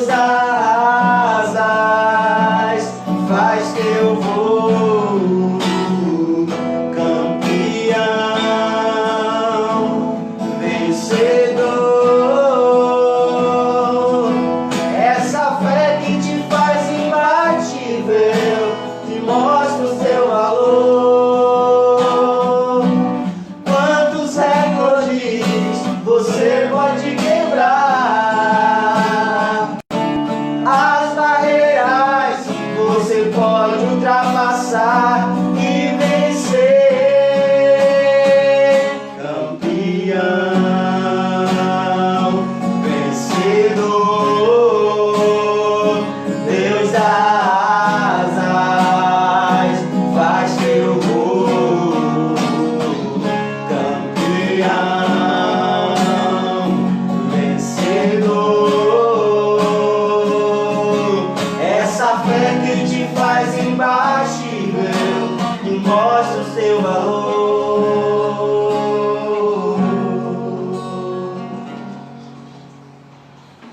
Deus dá asas, faz teu voo, campeão, vencedor. Essa fé que te faz imbatível, que mostra o seu valor. Quantos recordes você pode quebrar? As barreiras você pode ultrapassar e vencer. Campeão, vencedor. Deus dá asas, faz teu voo. Campeão, vencedor. Essa fé que te faz imbatível e mostra o seu valor.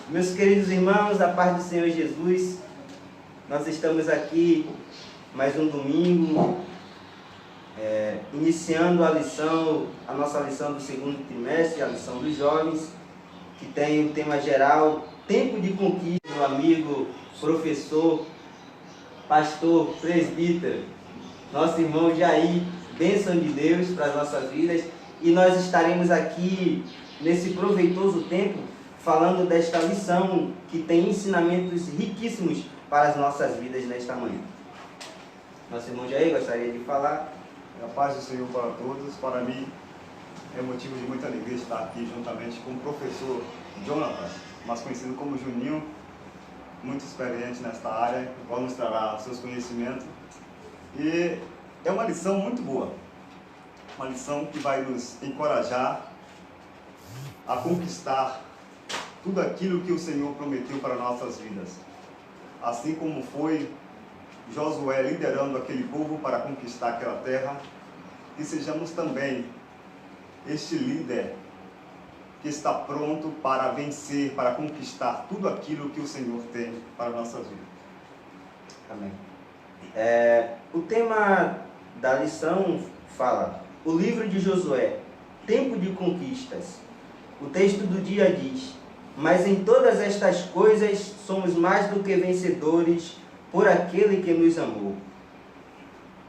Meus queridos irmãos, da paz do Senhor Jesus, nós estamos aqui mais um domingo, iniciando a nossa lição do segundo trimestre, a lição dos jovens, que tem o tema geral, tempo de conquista. Meu amigo, professor, pastor, presbítero, nosso irmão Jair, bênção de Deus para as nossas vidas, e nós estaremos aqui nesse proveitoso tempo falando desta lição que tem ensinamentos riquíssimos para as nossas vidas nesta manhã. Nosso irmão Jair gostaria de falar. A paz do Senhor para todos. Para mim é motivo de muita alegria estar aqui juntamente com o professor Jonathan, mais conhecido como Juninho, muito experiente nesta área, o qual nos trará seus conhecimentos. E é uma lição muito boa, uma lição que vai nos encorajar a conquistar tudo aquilo que o Senhor prometeu para nossas vidas. Assim como foi Josué liderando aquele povo para conquistar aquela terra, que sejamos também este líder que está pronto para vencer, para conquistar tudo aquilo que o Senhor tem para a nossa vida. Amém. O tema da lição fala: o livro de Josué, tempo de conquistas. O texto do dia diz: mas em todas estas coisas somos mais do que vencedores por aquele que nos amou.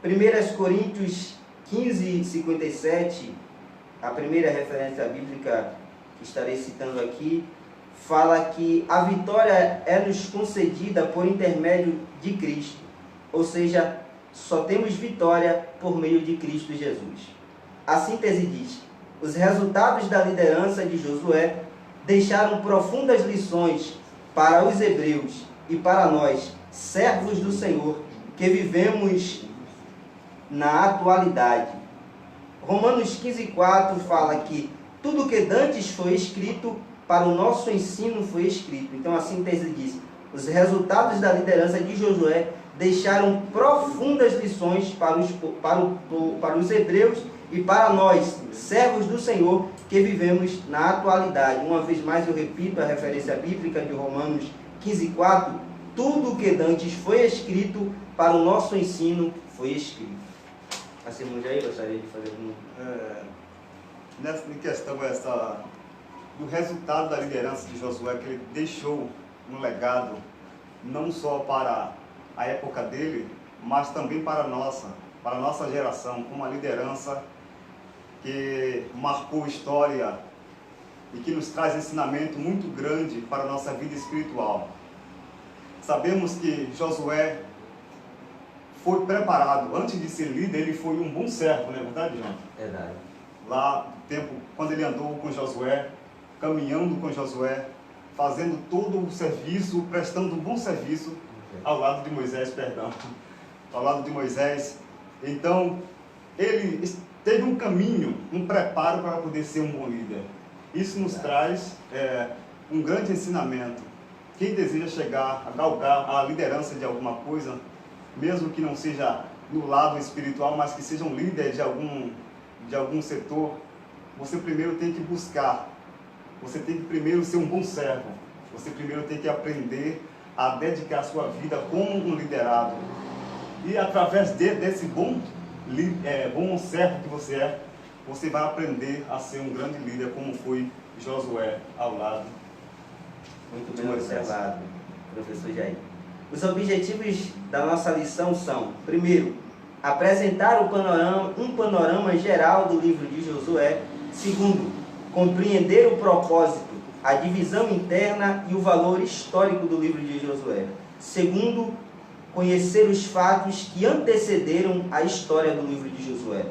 1 Coríntios 15, 57, a primeira referência bíblica que estarei citando aqui, fala que a vitória é nos concedida por intermédio de Cristo. Ou seja, só temos vitória por meio de Cristo Jesus. A síntese diz: os resultados da liderança de Josué deixaram profundas lições para os hebreus e para nós, servos do Senhor, que vivemos na atualidade. Romanos 15,4 fala que tudo que dantes foi escrito, para o nosso ensino foi escrito. Então a síntese diz: os resultados da liderança de Josué deixaram profundas lições para os hebreus e para nós, servos do Senhor, que vivemos na atualidade. Uma vez mais eu repito a referência bíblica de Romanos 15,4: tudo que dantes foi escrito, para o nosso ensino foi escrito. Assim, Jair, gostaria de fazer algum... Nessa questão do resultado da liderança de Josué, que ele deixou um legado, não só para a época dele, mas também para a nossa geração, com uma liderança que marcou história e que nos traz ensinamento muito grande para a nossa vida espiritual. Sabemos que Josué foi preparado, antes de ser líder, ele foi um bom servo, não é verdade, João? Verdade. Lá, no tempo, quando ele andou com Josué, caminhando com Josué, fazendo todo o serviço, prestando um bom serviço ao lado de Moisés, ao lado de Moisés. Então, ele teve um caminho, um preparo para poder ser um bom líder. Isso nos traz um grande ensinamento. Quem deseja chegar a galgar a liderança de alguma coisa, mesmo que não seja no lado espiritual, mas que seja um líder de algum setor, você primeiro tem que buscar, você tem que primeiro ser um bom servo, Você primeiro tem que aprender a dedicar a sua vida como um liderado. E através desse bom servo que você é, você vai aprender a ser um grande líder, como foi Josué ao lado. Muito bem observado, professor Jair. Os objetivos da nossa lição são, primeiro, apresentar um panorama geral do livro de Josué. Segundo, compreender o propósito, a divisão interna e o valor histórico do livro de Josué. Segundo, conhecer os fatos que antecederam a história do livro de Josué.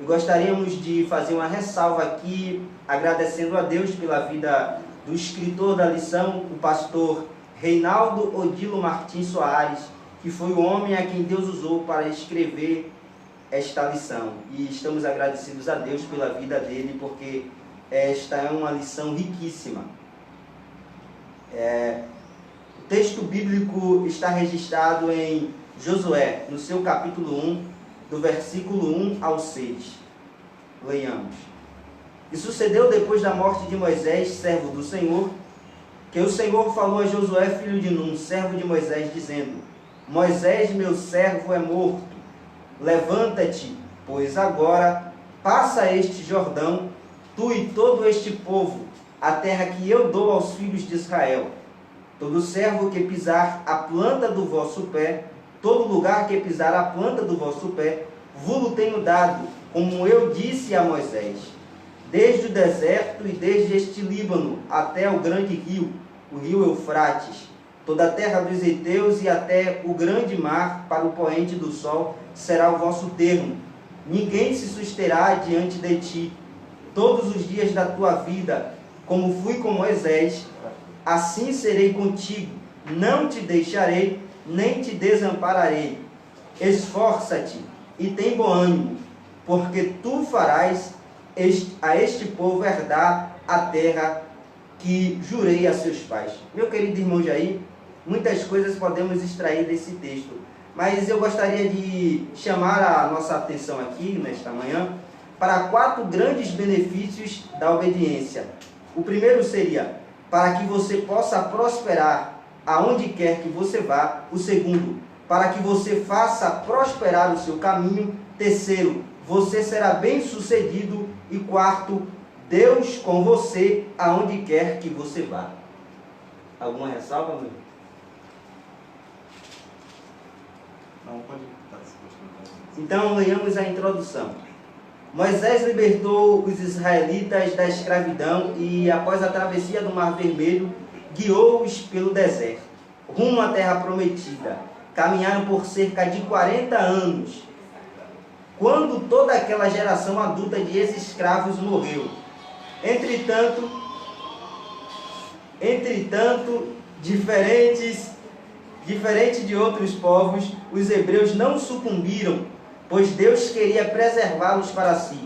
E gostaríamos de fazer uma ressalva aqui, agradecendo a Deus pela vida do escritor da lição, o pastor Reinaldo Odilo Martins Soares, que foi o homem a quem Deus usou para escrever esta lição. E estamos agradecidos a Deus pela vida dele, porque esta é uma lição riquíssima. O texto bíblico está registrado em Josué, no seu capítulo 1, do versículo 1 ao 6. Leiamos. E sucedeu depois da morte de Moisés, servo do Senhor, que o Senhor falou a Josué, filho de Num, servo de Moisés, dizendo: Moisés, meu servo, é morto. Levanta-te, pois agora passa este Jordão, tu e todo este povo, a terra que eu dou aos filhos de Israel. Todo servo que pisar a planta do vosso pé, todo lugar que pisar a planta do vosso pé, vos tenho dado, como eu disse a Moisés. Desde o deserto e desde este Líbano até o grande rio, o rio Eufrates, toda a terra dos heteus e até o grande mar, para o poente do sol, será o vosso termo. Ninguém se susterá diante de ti. Todos os dias da tua vida, como fui com Moisés, assim serei contigo. Não te deixarei, nem te desampararei. Esforça-te e tem bom ânimo, porque tu farás a este povo herdar a terra que jurei a seus pais. Meu querido irmão Jair, muitas coisas podemos extrair desse texto, mas eu gostaria de chamar a nossa atenção aqui, nesta manhã, para 4 grandes benefícios da obediência. O primeiro seria, para que você possa prosperar aonde quer que você vá. O segundo, para que você faça prosperar o seu caminho. Terceiro, você será bem-sucedido. E quarto, Deus com você aonde quer que você vá. Alguma ressalva, meu? Não, pode. Então, leiamos a introdução. Moisés libertou os israelitas da escravidão e, após a travessia do Mar Vermelho, guiou-os pelo deserto, rumo à terra prometida. Caminharam por cerca de 40 anos, quando toda aquela geração adulta de ex-escravos morreu. Entretanto, diferente de outros povos, os hebreus não sucumbiram, pois Deus queria preservá-los para si,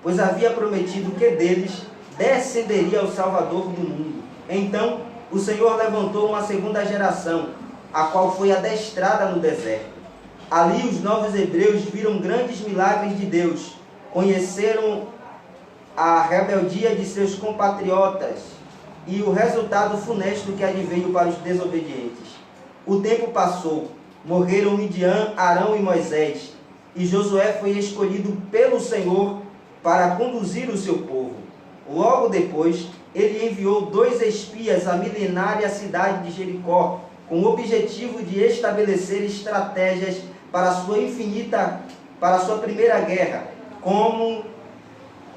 pois havia prometido que deles descenderia o Salvador do mundo. Então, o Senhor levantou uma segunda geração, a qual foi adestrada no deserto. Ali os novos hebreus viram grandes milagres de Deus, conheceram a rebeldia de seus compatriotas e o resultado funesto que adveio para os desobedientes. O tempo passou, morreram Midian, Arão e Moisés, e Josué foi escolhido pelo Senhor para conduzir o seu povo. Logo depois, ele enviou 2 espias à milenária cidade de Jericó, com o objetivo de estabelecer estratégias para a sua primeira guerra, como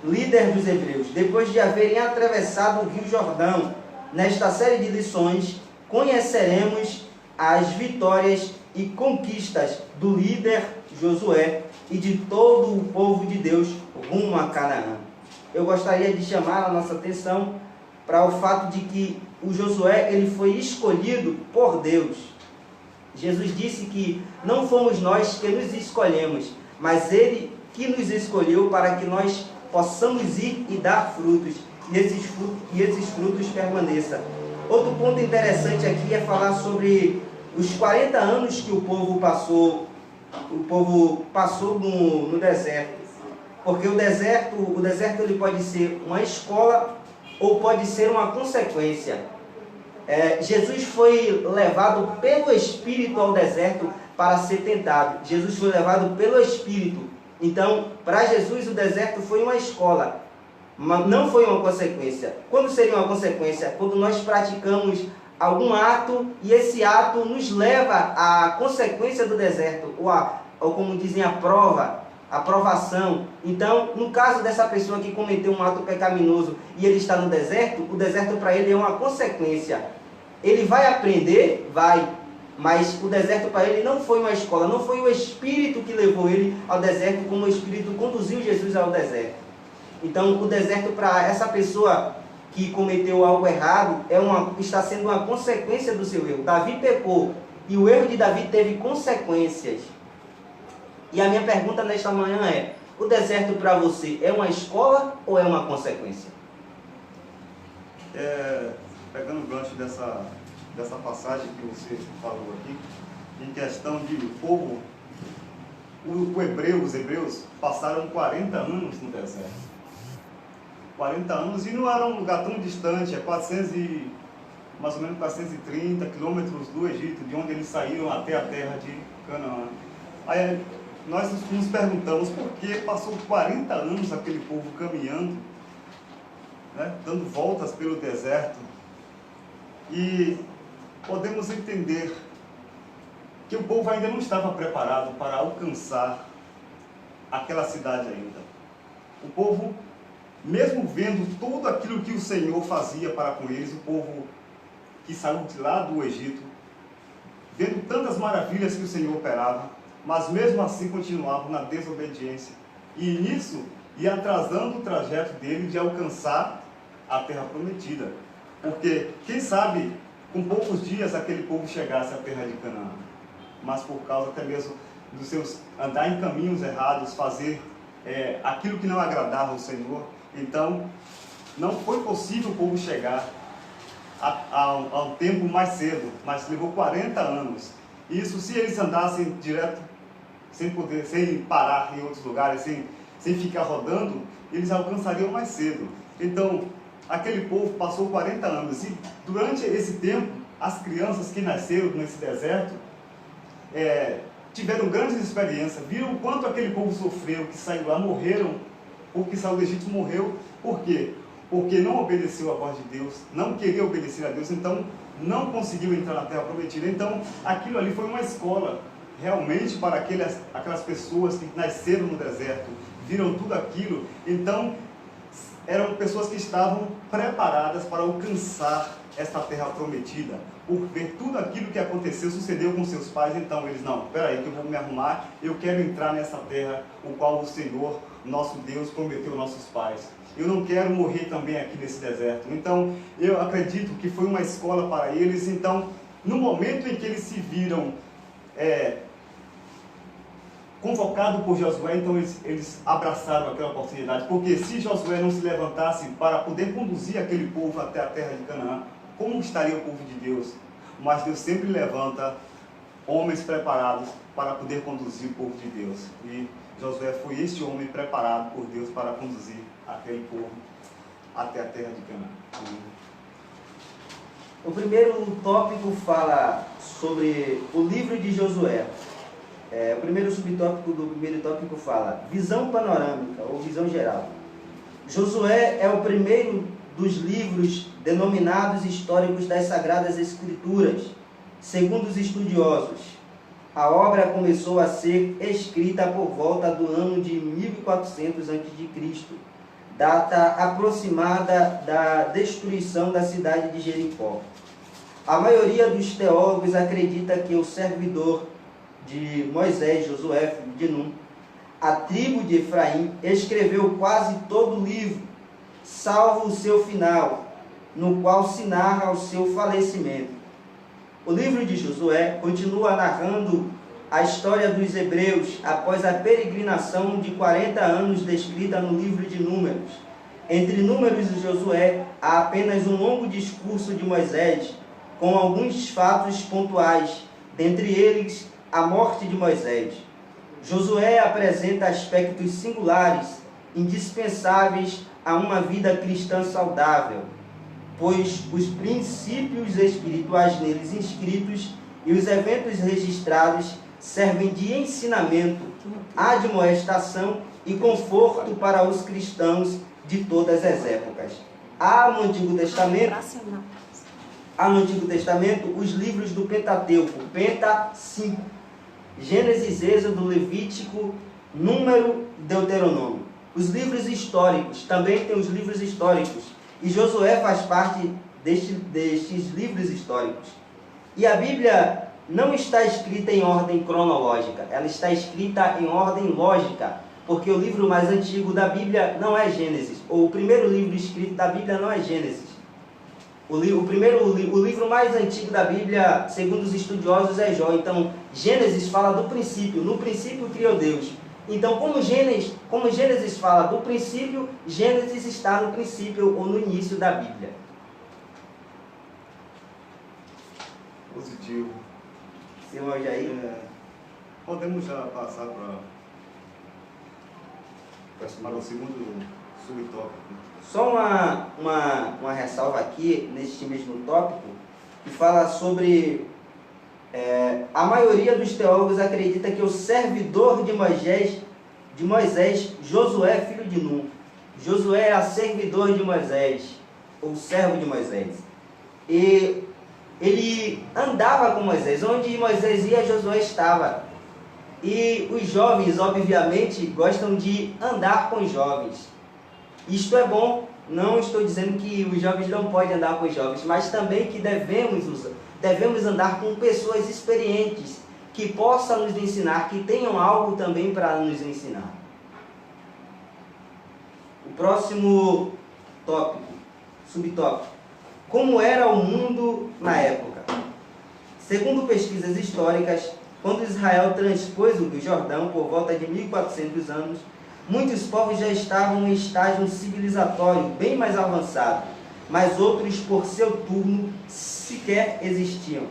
líder dos hebreus. Depois de haverem atravessado o Rio Jordão, nesta série de lições, conheceremos as vitórias e conquistas do líder Josué e de todo o povo de Deus rumo a Canaã. Eu gostaria de chamar a nossa atenção para o fato de que o Josué ele foi escolhido por Deus. Jesus disse que não fomos nós que nos escolhemos, mas Ele que nos escolheu para que nós possamos ir e dar frutos, e esses frutos permaneçam. Outro ponto interessante aqui é falar sobre os 40 anos que o povo passou no deserto. Porque o deserto ele pode ser uma escola ou pode ser uma consequência. Jesus foi levado pelo Espírito ao deserto para ser tentado. Jesus foi levado pelo Espírito. Então, para Jesus, o deserto foi uma escola, mas não foi uma consequência. Quando seria uma consequência? Quando nós praticamos algum ato e esse ato nos leva à consequência do deserto, ou como dizem, a prova, a provação. Então, no caso dessa pessoa que cometeu um ato pecaminoso e ele está no deserto, o deserto para ele é uma consequência. Ele vai aprender? Vai. Mas o deserto para ele não foi uma escola, não foi o Espírito que levou ele ao deserto, como o Espírito conduziu Jesus ao deserto. Então, o deserto para essa pessoa que cometeu algo errado está sendo uma consequência do seu erro. Davi pecou e o erro de Davi teve consequências. E a minha pergunta nesta manhã é: o deserto para você é uma escola ou é uma consequência? Pegando o gancho dessa passagem que você falou aqui, em questão de povo, os hebreus passaram 40 anos no deserto. 40 anos, e não era um lugar tão distante, mais ou menos 430 quilômetros do Egito, de onde eles saíram até a terra de Canaã. Aí nós nos perguntamos por que passou 40 anos aquele povo caminhando, né, dando voltas pelo deserto, e podemos entender que o povo ainda não estava preparado para alcançar aquela cidade ainda. O povo, mesmo vendo tudo aquilo que o Senhor fazia para com eles, o povo que saiu de lá do Egito, vendo tantas maravilhas que o Senhor operava, mas mesmo assim continuavam na desobediência. E nisso ia atrasando o trajeto dele de alcançar a terra prometida. Porque, quem sabe, com poucos dias aquele povo chegasse à terra de Canaã. Mas por causa até mesmo dos seus andar em caminhos errados, fazer aquilo que não agradava ao Senhor, então não foi possível o povo chegar ao tempo mais cedo, mas levou 40 anos. Isso, se eles andassem direto, sem parar em outros lugares, sem ficar rodando, eles alcançariam mais cedo. Então, aquele povo passou 40 anos, e durante esse tempo, as crianças que nasceram nesse deserto tiveram grandes experiências, viram o quanto aquele povo sofreu, que saiu lá, morreram, o que saiu do Egito morreu. Por quê? Porque não obedeceu a voz de Deus, não queria obedecer a Deus, então não conseguiu entrar na terra prometida. Então, aquilo ali foi uma escola, realmente, para aquelas pessoas que nasceram no deserto, viram tudo aquilo. Então, eram pessoas que estavam preparadas para alcançar esta terra prometida, por ver tudo aquilo que aconteceu, sucedeu com seus pais. Então eles, não, peraí que eu vou me arrumar, eu quero entrar nessa terra, o qual o Senhor, nosso Deus, prometeu aos nossos pais. Eu não quero morrer também aqui nesse deserto. Então, eu acredito que foi uma escola para eles. Então, no momento em que eles se viram convocado por Josué, então eles abraçaram aquela oportunidade, porque se Josué não se levantasse para poder conduzir aquele povo até a terra de Canaã, como estaria o povo de Deus? Mas Deus sempre levanta homens preparados para poder conduzir o povo de Deus, e Josué foi este homem preparado por Deus para conduzir aquele povo até a terra de Canaã. O primeiro tópico fala sobre o livro de Josué. O primeiro subtópico do primeiro tópico fala visão panorâmica ou visão geral. Josué é o primeiro dos livros denominados históricos das Sagradas Escrituras, segundo os estudiosos. A obra começou a ser escrita por volta do ano de 1400 a.C., data aproximada da destruição da cidade de Jericó. A maioria dos teólogos acredita que o servidor de Moisés, Josué, filho de Num, a tribo de Efraim, escreveu quase todo o livro, salvo o seu final, no qual se narra o seu falecimento. O livro de Josué continua narrando a história dos hebreus após a peregrinação de 40 anos descrita no livro de Números. Entre Números e Josué, há apenas um longo discurso de Moisés, com alguns fatos pontuais, dentre eles a morte de Moisés. Josué apresenta aspectos singulares, indispensáveis a uma vida cristã saudável. pois os princípios espirituais neles inscritos e os eventos registrados servem de ensinamento, admoestação e conforto para os cristãos de todas as épocas. Há no Antigo Testamento os livros do Pentateuco, Penta 5, Gênesis, Êxodo, Levítico, Número, Deuteronômio. Os livros históricos, também tem os livros históricos, e Josué faz parte destes livros históricos. E a Bíblia não está escrita em ordem cronológica, ela está escrita em ordem lógica, porque o livro mais antigo da Bíblia não é Gênesis, ou o primeiro livro escrito da Bíblia não é Gênesis. O livro mais antigo da Bíblia, segundo os estudiosos, é Jó. Então, Gênesis fala do princípio, no princípio criou Deus. Então, como Gênesis fala do princípio, Gênesis está no princípio ou no início da Bíblia. Positivo. Senhor Jair, podemos já passar para o segundo subtópico. Só uma ressalva aqui, neste mesmo tópico, que fala sobre... a maioria dos teólogos acredita que o servidor de Moisés, Josué, filho de Nun. Josué era servidor de Moisés, ou servo de Moisés. E ele andava com Moisés. Onde Moisés ia, Josué estava. E os jovens, obviamente, gostam de andar com os jovens. Isto é bom, não estou dizendo que os jovens não podem andar com os jovens, mas também que devemos andar com pessoas experientes, que possam nos ensinar, que tenham algo também para nos ensinar. O próximo tópico, subtópico. Como era o mundo na época? Segundo pesquisas históricas, quando Israel transpôs o Rio Jordão, por volta de 1400 anos, muitos povos já estavam em estágio civilizatório bem mais avançado, mas outros, por seu turno, sequer existiam.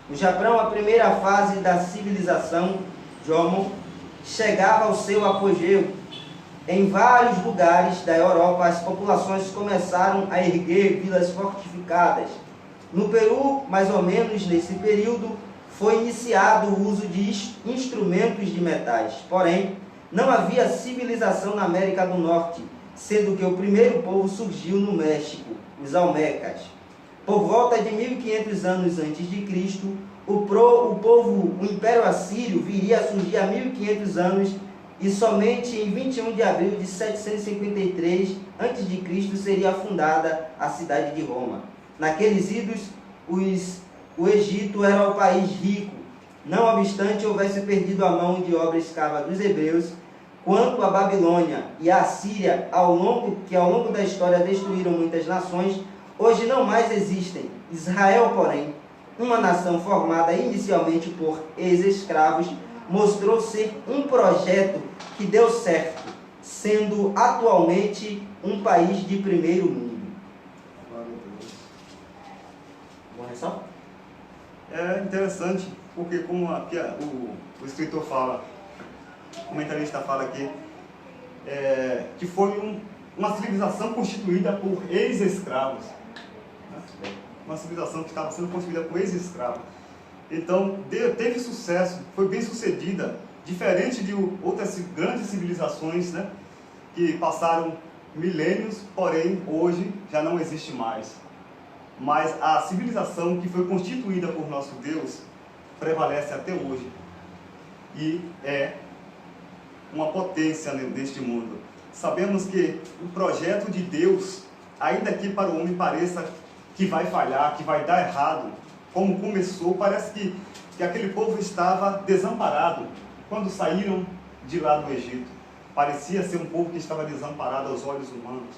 No Japão, a primeira fase da civilização, Jomon, chegava ao seu apogeu. Em vários lugares da Europa, as populações começaram a erguer vilas fortificadas. No Peru, mais ou menos nesse período, foi iniciado o uso de instrumentos de metais. Porém, não havia civilização na América do Norte, sendo que o primeiro povo surgiu no México, os Olmecas. Por volta de 1500 anos antes de Cristo, o Império Assírio viria a surgir há 1500 anos e somente em 21 de abril de 753 a.C. seria fundada a cidade de Roma. Naqueles idos, o Egito era o país rico, não obstante houvesse perdido a mão de obra escrava dos hebreus, quanto a Babilônia e a Síria, que ao longo da história destruíram muitas nações, hoje não mais existem. Israel, porém, uma nação formada inicialmente por ex-escravos, mostrou ser um projeto que deu certo, sendo atualmente um país de primeiro mundo. Boa ressalva? É interessante, porque como aqui o escritor fala, o comentarista fala aqui, que foi uma civilização constituída por ex-escravos. Né? Uma civilização que estava sendo constituída por ex-escravos. Então, teve sucesso, foi bem sucedida, diferente de outras grandes civilizações, né, que passaram milênios, porém hoje já não existe mais. Mas a civilização que foi constituída por nosso Deus prevalece até hoje e é uma potência neste mundo. Sabemos que o projeto de Deus, ainda que para o homem pareça que vai falhar, que vai dar errado, como começou, parece que aquele povo estava desamparado quando saíram de lá do Egito. Parecia ser um povo que estava desamparado aos olhos humanos.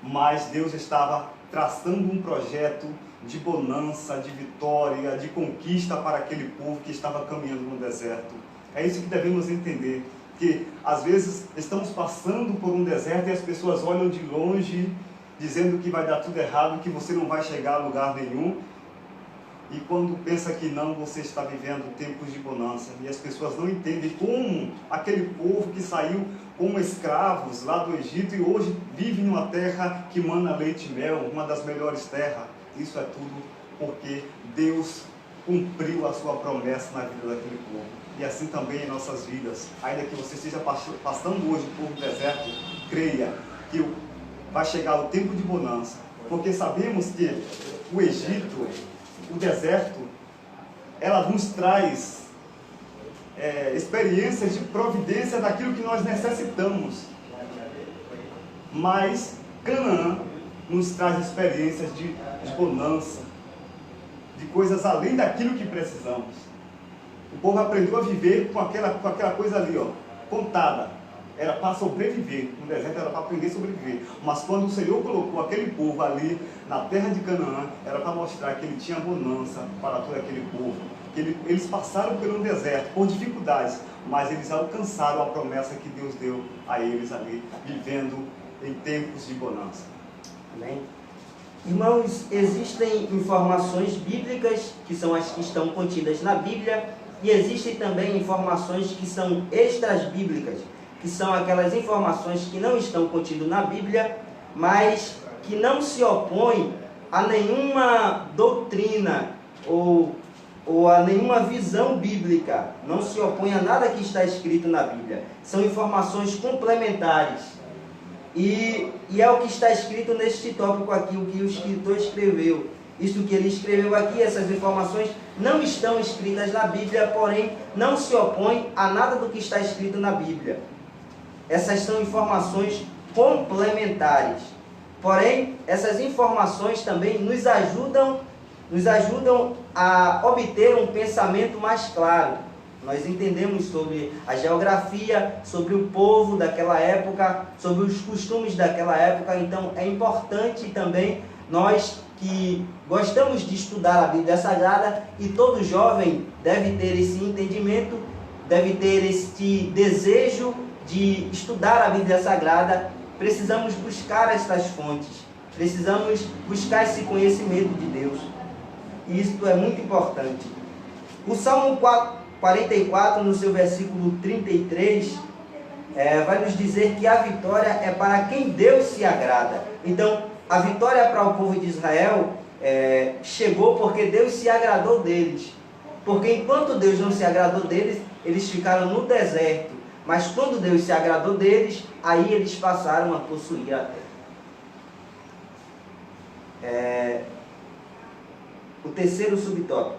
Mas Deus estava traçando um projeto de bonança, de vitória, de conquista para aquele povo que estava caminhando no deserto. É isso que devemos entender, que às vezes estamos passando por um deserto e as pessoas olham de longe, dizendo que vai dar tudo errado, que você não vai chegar a lugar nenhum. E quando pensa que não, você está vivendo tempos de bonança. E as pessoas não entendem como aquele povo que saiu como escravos lá do Egito e hoje vive numa terra que mana leite e mel, uma das melhores terras. Isso é tudo porque Deus cumpriu a sua promessa na vida daquele povo. E assim também em nossas vidas. Ainda que você esteja passando hoje por um deserto, creia que vai chegar o tempo de bonança. Porque sabemos que o Egito, o deserto, ela nos traz experiências de providência daquilo que nós necessitamos. Mas Canaã nos traz experiências de bonança, de coisas além daquilo que precisamos. O povo aprendeu a viver com aquela coisa ali, ó, contada. Era para sobreviver, no deserto era para aprender a sobreviver. Mas quando o Senhor colocou aquele povo ali na terra de Canaã, era para mostrar que Ele tinha bonança para todo aquele povo. Que eles passaram pelo deserto, por dificuldades, mas eles alcançaram a promessa que Deus deu a eles ali, vivendo em tempos de bonança. Amém? Irmãos, existem informações bíblicas, que são as que estão contidas na Bíblia, e existem também informações que são extras bíblicas, que são aquelas informações que não estão contidas na Bíblia, mas que não se opõem a nenhuma doutrina ou a nenhuma visão bíblica, não se opõe a nada que está escrito na Bíblia. São informações complementares. E é o que está escrito neste tópico aqui, o que o escritor escreveu. Isto que ele escreveu aqui, essas informações não estão escritas na Bíblia, porém não se opõem a nada do que está escrito na Bíblia. Essas são informações complementares. Porém, essas informações também nos ajudam a obter um pensamento mais claro. Nós entendemos sobre a geografia, sobre o povo daquela época, sobre os costumes daquela época. Então é importante também nós que gostamos de estudar a Bíblia Sagrada, e todo jovem deve ter esse entendimento, deve ter este desejo de estudar a Bíblia Sagrada. Precisamos buscar estas fontes, precisamos buscar esse conhecimento de Deus. E isso é muito importante. O Salmo 44, no seu versículo 33, vai nos dizer que a vitória é para quem Deus se agrada. Então, a vitória para o povo de Israel chegou porque Deus se agradou deles. Porque enquanto Deus não se agradou deles, eles ficaram no deserto. Mas quando Deus se agradou deles, aí eles passaram a possuir a terra. O terceiro subtópico.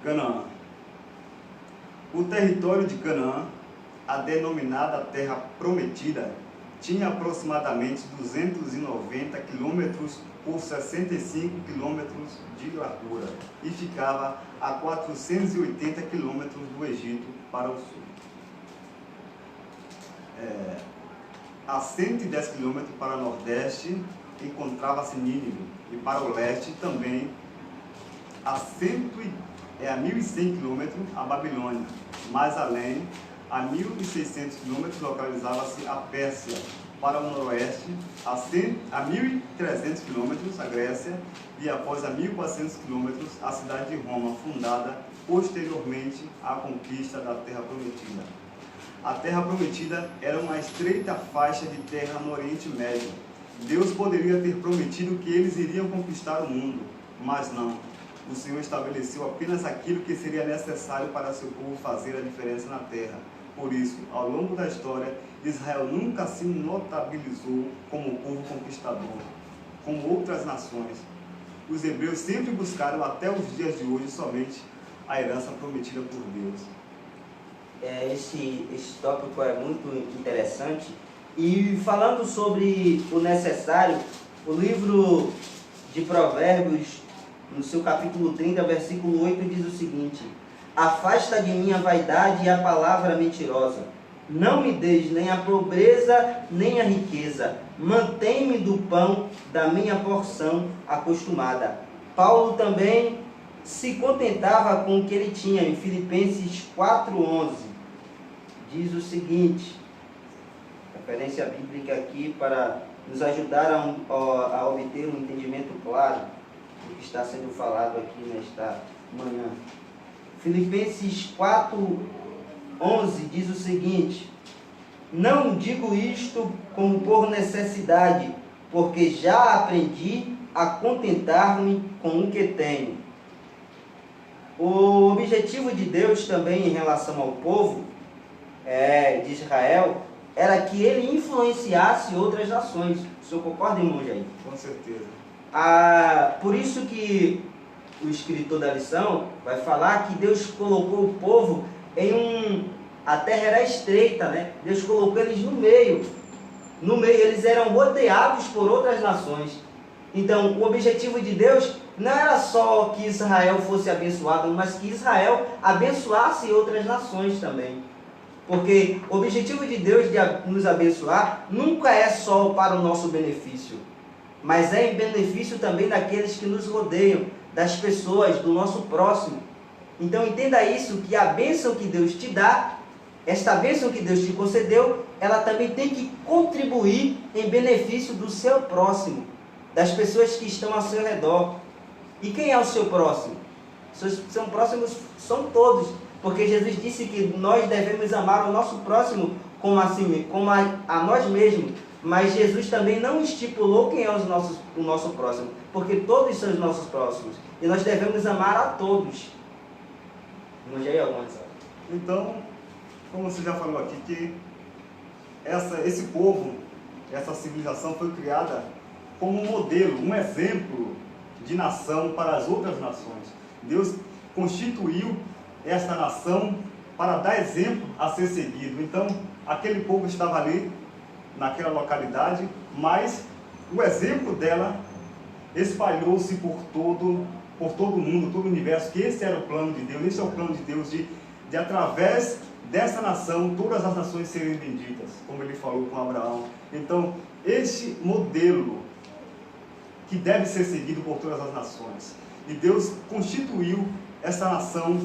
Canaã. O território de Canaã, a denominada Terra Prometida, tinha aproximadamente 290 quilômetros por 65 quilômetros de largura e ficava a 480 quilômetros do Egito para o sul. A 110 quilômetros para o nordeste encontrava-se Nínive, e para o leste também a 1.100 quilômetros a Babilônia. Mais além, a 1.600 quilômetros localizava-se a Pérsia. Para o noroeste, a 1.300 quilômetros a Grécia, e após a 1.400 quilômetros a cidade de Roma, fundada posteriormente à conquista da Terra Prometida. A Terra Prometida era uma estreita faixa de terra no Oriente Médio. Deus poderia ter prometido que eles iriam conquistar o mundo, mas não. O Senhor estabeleceu apenas aquilo que seria necessário para seu povo fazer a diferença na terra. Por isso, ao longo da história, Israel nunca se notabilizou como povo conquistador, como outras nações. Os hebreus sempre buscaram até os dias de hoje somente a herança prometida por Deus. Esse tópico é muito interessante. E falando sobre o necessário, o livro de Provérbios, no seu capítulo 30, versículo 8, diz o seguinte: afasta de mim a vaidade e a palavra mentirosa. Não me deis nem a pobreza, nem a riqueza. Mantém-me do pão da minha porção acostumada. Paulo também se contentava com o que ele tinha. Em Filipenses 4:11, diz o seguinte: referência bíblica aqui para nos ajudar a obter um entendimento claro do que está sendo falado aqui nesta manhã. Filipenses 4:11 diz o seguinte: não digo isto como por necessidade, porque já aprendi a contentar-me com o que tenho. O objetivo de Deus também em relação ao povo de Israel era que ele influenciasse outras nações. O senhor concorda, irmão Jair? Com certeza. Por isso que o escritor da lição vai falar que Deus colocou o povo a terra era estreita, né? Deus colocou eles no meio. No meio, eles eram rodeados por outras nações. Então, o objetivo de Deus não era só que Israel fosse abençoado, mas que Israel abençoasse outras nações também. Porque o objetivo de Deus de nos abençoar nunca é só para o nosso benefício, mas é em benefício também daqueles que nos rodeiam, das pessoas, do nosso próximo. Então entenda isso, que a bênção que Deus te dá, esta bênção que Deus te concedeu, ela também tem que contribuir em benefício do seu próximo, das pessoas que estão ao seu redor. E quem é o seu próximo? São próximos, são todos, porque Jesus disse que nós devemos amar o nosso próximo como a nós mesmos. Mas Jesus também não estipulou quem é o nosso próximo, porque todos são os nossos próximos, e nós devemos amar a todos. Então, como você já falou aqui, que esse povo, essa civilização foi criada como um modelo, um exemplo de nação para as outras nações. Deus constituiu esta nação para dar exemplo a ser seguido. Então, aquele povo estava ali, naquela localidade, mas o exemplo dela espalhou-se por todo o mundo, todo o universo, que esse era o plano de Deus. Esse é o plano de Deus de através dessa nação, todas as nações serem benditas, como ele falou com Abraão. Então, este modelo que deve ser seguido por todas as nações. E Deus constituiu essa nação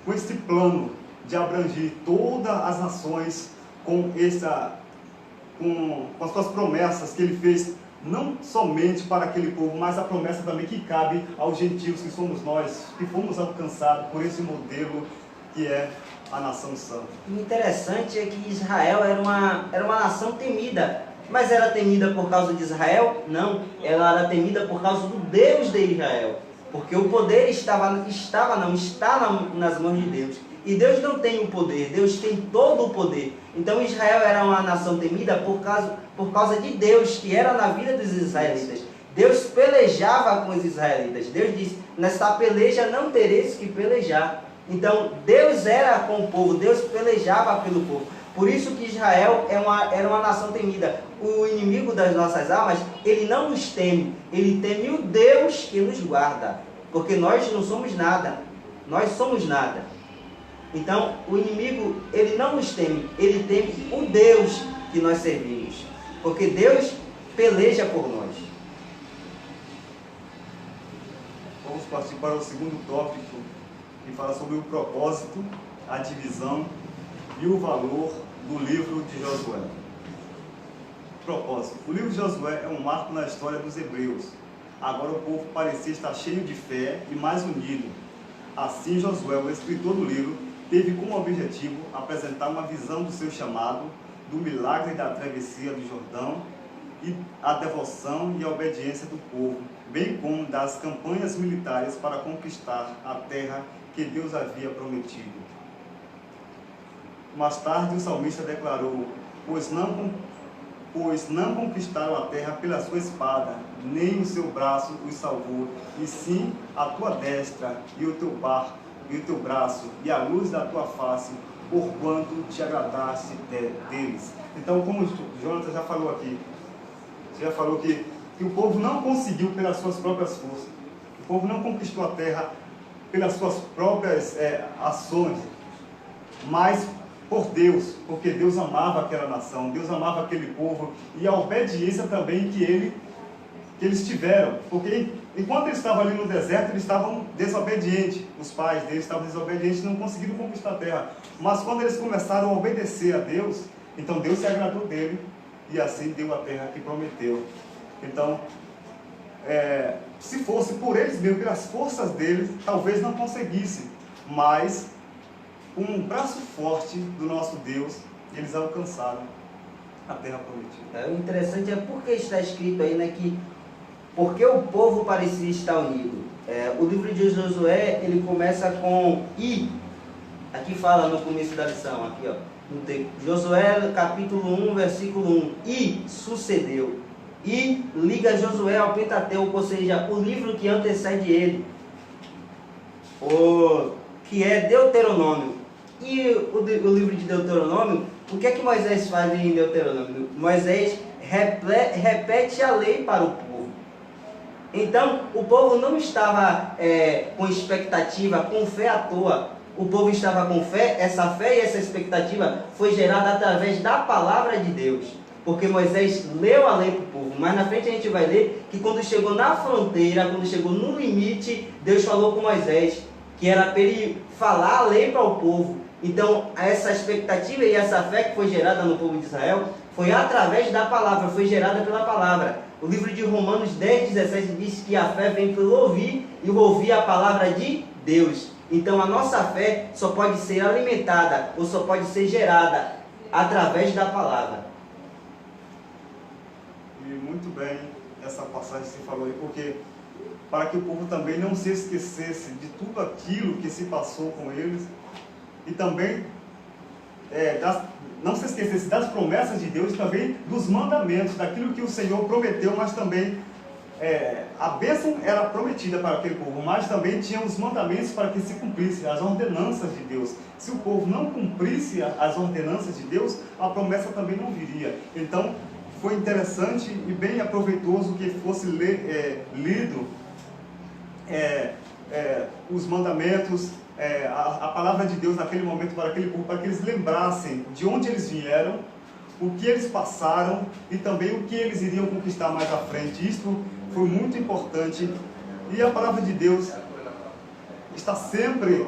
com esse plano de abranger todas as nações com as suas promessas que ele fez, não somente para aquele povo, mas a promessa também que cabe aos gentios, que somos nós, que fomos alcançados por esse modelo que é a nação santa. O interessante é que Israel era uma nação temida, mas era temida por causa de Israel? Não, ela era temida por causa do Deus de Israel, porque o poder está nas mãos de Deus. E Deus não tem o poder, Deus tem todo o poder. Então Israel era uma nação temida por causa de Deus, que era na vida dos israelitas. Deus pelejava com os israelitas. Deus disse: nesta peleja não tereis que pelejar. Então Deus era com o povo, Deus pelejava pelo povo. Por isso que Israel era uma nação temida. O inimigo das nossas almas, ele não nos teme, ele teme o Deus que nos guarda. Porque nós não somos nada, nós somos nada. Então, o inimigo, ele não nos teme, ele teme o Deus que nós servimos. Porque Deus peleja por nós. Vamos partir para o segundo tópico, que fala sobre o propósito, a divisão e o valor do livro de Josué. Propósito. O livro de Josué é um marco na história dos hebreus. Agora o povo parecia estar cheio de fé e mais unido. Assim, Josué, o escritor do livro, teve como objetivo apresentar uma visão do seu chamado, do milagre da travessia do Jordão, e a devoção e a obediência do povo, bem como das campanhas militares para conquistar a terra que Deus havia prometido. Mais tarde o salmista declarou: pois não conquistaram a terra pela sua espada, nem o seu braço os salvou, e sim a tua destra e o teu braço, e a luz da tua face, porquanto te agradaste deles. Então, como o Jonathan já falou aqui, que o povo não conseguiu pelas suas próprias forças, o povo não conquistou a terra pelas suas próprias ações, mas por Deus, porque Deus amava aquela nação, Deus amava aquele povo, e a obediência também que eles tiveram, porque enquanto eles estavam ali no deserto, eles estavam desobedientes, os pais deles estavam desobedientes, não conseguiram conquistar a terra, mas quando eles começaram a obedecer a Deus, então Deus se agradou dele, e assim deu a terra que prometeu. Então, se fosse por eles mesmos, pelas forças deles, talvez não conseguisse, mas com um braço forte do nosso Deus, eles alcançaram a terra prometida. O interessante é porque está escrito aí, né, que porque o povo parecia estar unido. O livro de Josué, ele começa com "e", aqui fala no começo da lição, aqui ó, Josué capítulo 1, versículo 1, "e sucedeu", e liga Josué ao Pentateuco, ou seja, o livro que antecede ele, que é Deuteronômio. E o livro de Deuteronômio, o que é que Moisés faz em Deuteronômio? Moisés repete a lei para o povo. Então, o povo não estava com expectativa, com fé à toa. O povo estava com fé, essa fé e essa expectativa foi gerada através da palavra de Deus. Porque Moisés leu a lei para o povo. Mas na frente a gente vai ler que quando chegou na fronteira, quando chegou no limite, Deus falou com Moisés que era para ele falar a lei para o povo. Então, essa expectativa e essa fé que foi gerada no povo de Israel foi através da palavra, foi gerada pela palavra. O livro de Romanos 10:17 diz que a fé vem pelo ouvir e o ouvir a palavra de Deus. Então, a nossa fé só pode ser alimentada ou só pode ser gerada através da palavra. E muito bem essa passagem que você falou aí, porque para que o povo também não se esquecesse de tudo aquilo que se passou com eles, e também não se esquecesse das promessas de Deus, também dos mandamentos, daquilo que o Senhor prometeu, mas também a bênção era prometida para aquele povo, mas também tinha os mandamentos para que se cumprisse, as ordenanças de Deus. Se o povo não cumprisse as ordenanças de Deus, a promessa também não viria. Então, foi interessante e bem aproveitoso que fosse lido os mandamentos, a palavra de Deus naquele momento para aquele povo, para que eles lembrassem de onde eles vieram, o que eles passaram e também o que eles iriam conquistar mais à frente. Isso foi muito importante, e a palavra de Deus está sempre,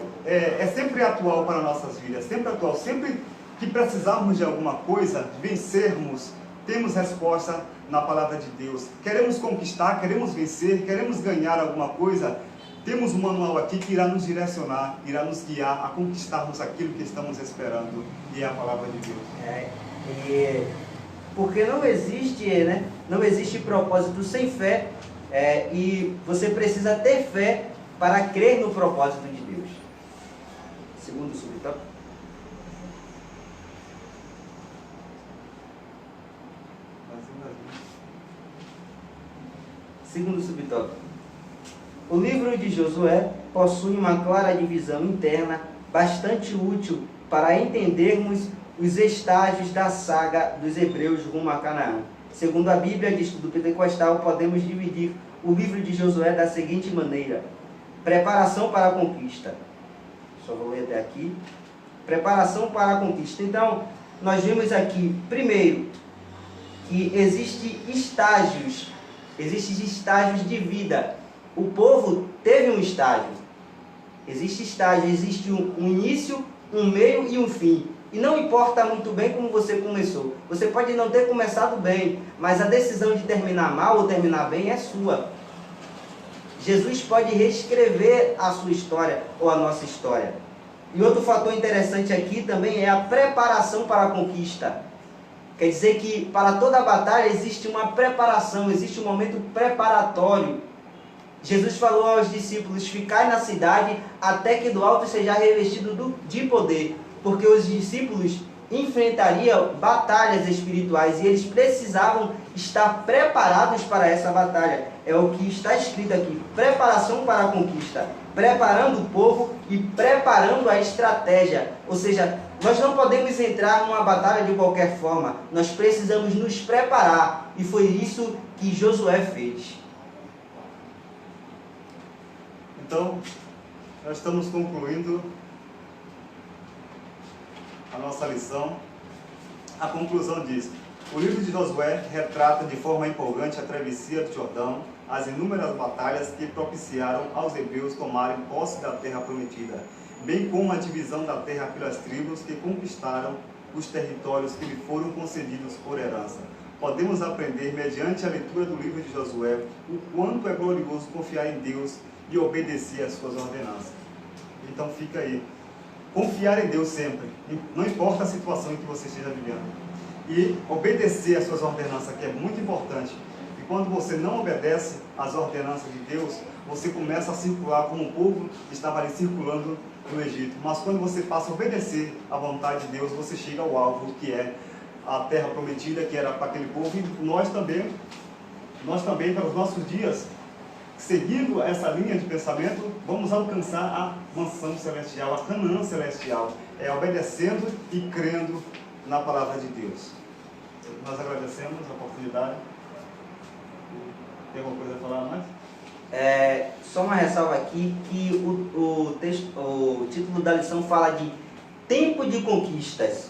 sempre atual para nossas vidas, sempre atual. Sempre que precisarmos de alguma coisa, vencermos, temos resposta na palavra de Deus. Queremos conquistar, queremos vencer, queremos ganhar alguma coisa, temos um manual aqui que irá nos direcionar, irá nos guiar a conquistarmos aquilo que estamos esperando, e é a palavra de Deus. Porque não existe, não existe propósito sem fé, e você precisa ter fé para crer no propósito de Deus. Segundo subtópico. Segundo subtópico. O livro de Josué possui uma clara divisão interna bastante útil para entendermos os estágios da saga dos hebreus rumo a Canaã. Segundo a Bíblia de Estudo Pentecostal, podemos dividir o livro de Josué da seguinte maneira: preparação para a conquista. Só vou ler até aqui. Preparação para a conquista. Então, nós vimos aqui, primeiro, que existem estágios de vida. O povo teve um estágio. Existe estágio, existe um início, um meio e um fim. E não importa muito bem como você começou. Você pode não ter começado bem, mas a decisão de terminar mal ou terminar bem é sua. Jesus pode reescrever a sua história ou a nossa história. E outro fator interessante aqui também é a preparação para a conquista. Quer dizer que para toda batalha existe uma preparação, existe um momento preparatório. Jesus falou aos discípulos: ficai na cidade até que do alto seja revestido de poder, porque os discípulos enfrentariam batalhas espirituais e eles precisavam estar preparados para essa batalha. É o que está escrito aqui: preparação para a conquista, preparando o povo e preparando a estratégia. Ou seja, nós não podemos entrar numa batalha de qualquer forma, nós precisamos nos preparar, e foi isso que Josué fez. Então, nós estamos concluindo a nossa lição. A conclusão diz: o livro de Josué retrata de forma empolgante a travessia do Jordão, as inúmeras batalhas que propiciaram aos hebreus tomarem posse da terra prometida, bem como a divisão da terra pelas tribos que conquistaram os territórios que lhe foram concedidos por herança. podemos aprender, mediante a leitura do livro de Josué, o quanto é glorioso confiar em Deus e obedecer às suas ordenanças. Então fica aí. Confiar em Deus sempre, não importa a situação em que você esteja vivendo. E obedecer às suas ordenanças, que é muito importante. E quando você não obedece às ordenanças de Deus, você começa a circular como o povo estava ali circulando no Egito. Mas quando você passa a obedecer à vontade de Deus, você chega ao alvo, que é a terra prometida, que era para aquele povo. E nós também, para os nossos dias, seguindo essa linha de pensamento, vamos alcançar a mansão celestial, a Canaã celestial, obedecendo e crendo na palavra de Deus. Nós agradecemos a oportunidade. Tem alguma coisa a falar mais? Só uma ressalva aqui, que o título da lição fala de tempo de conquistas.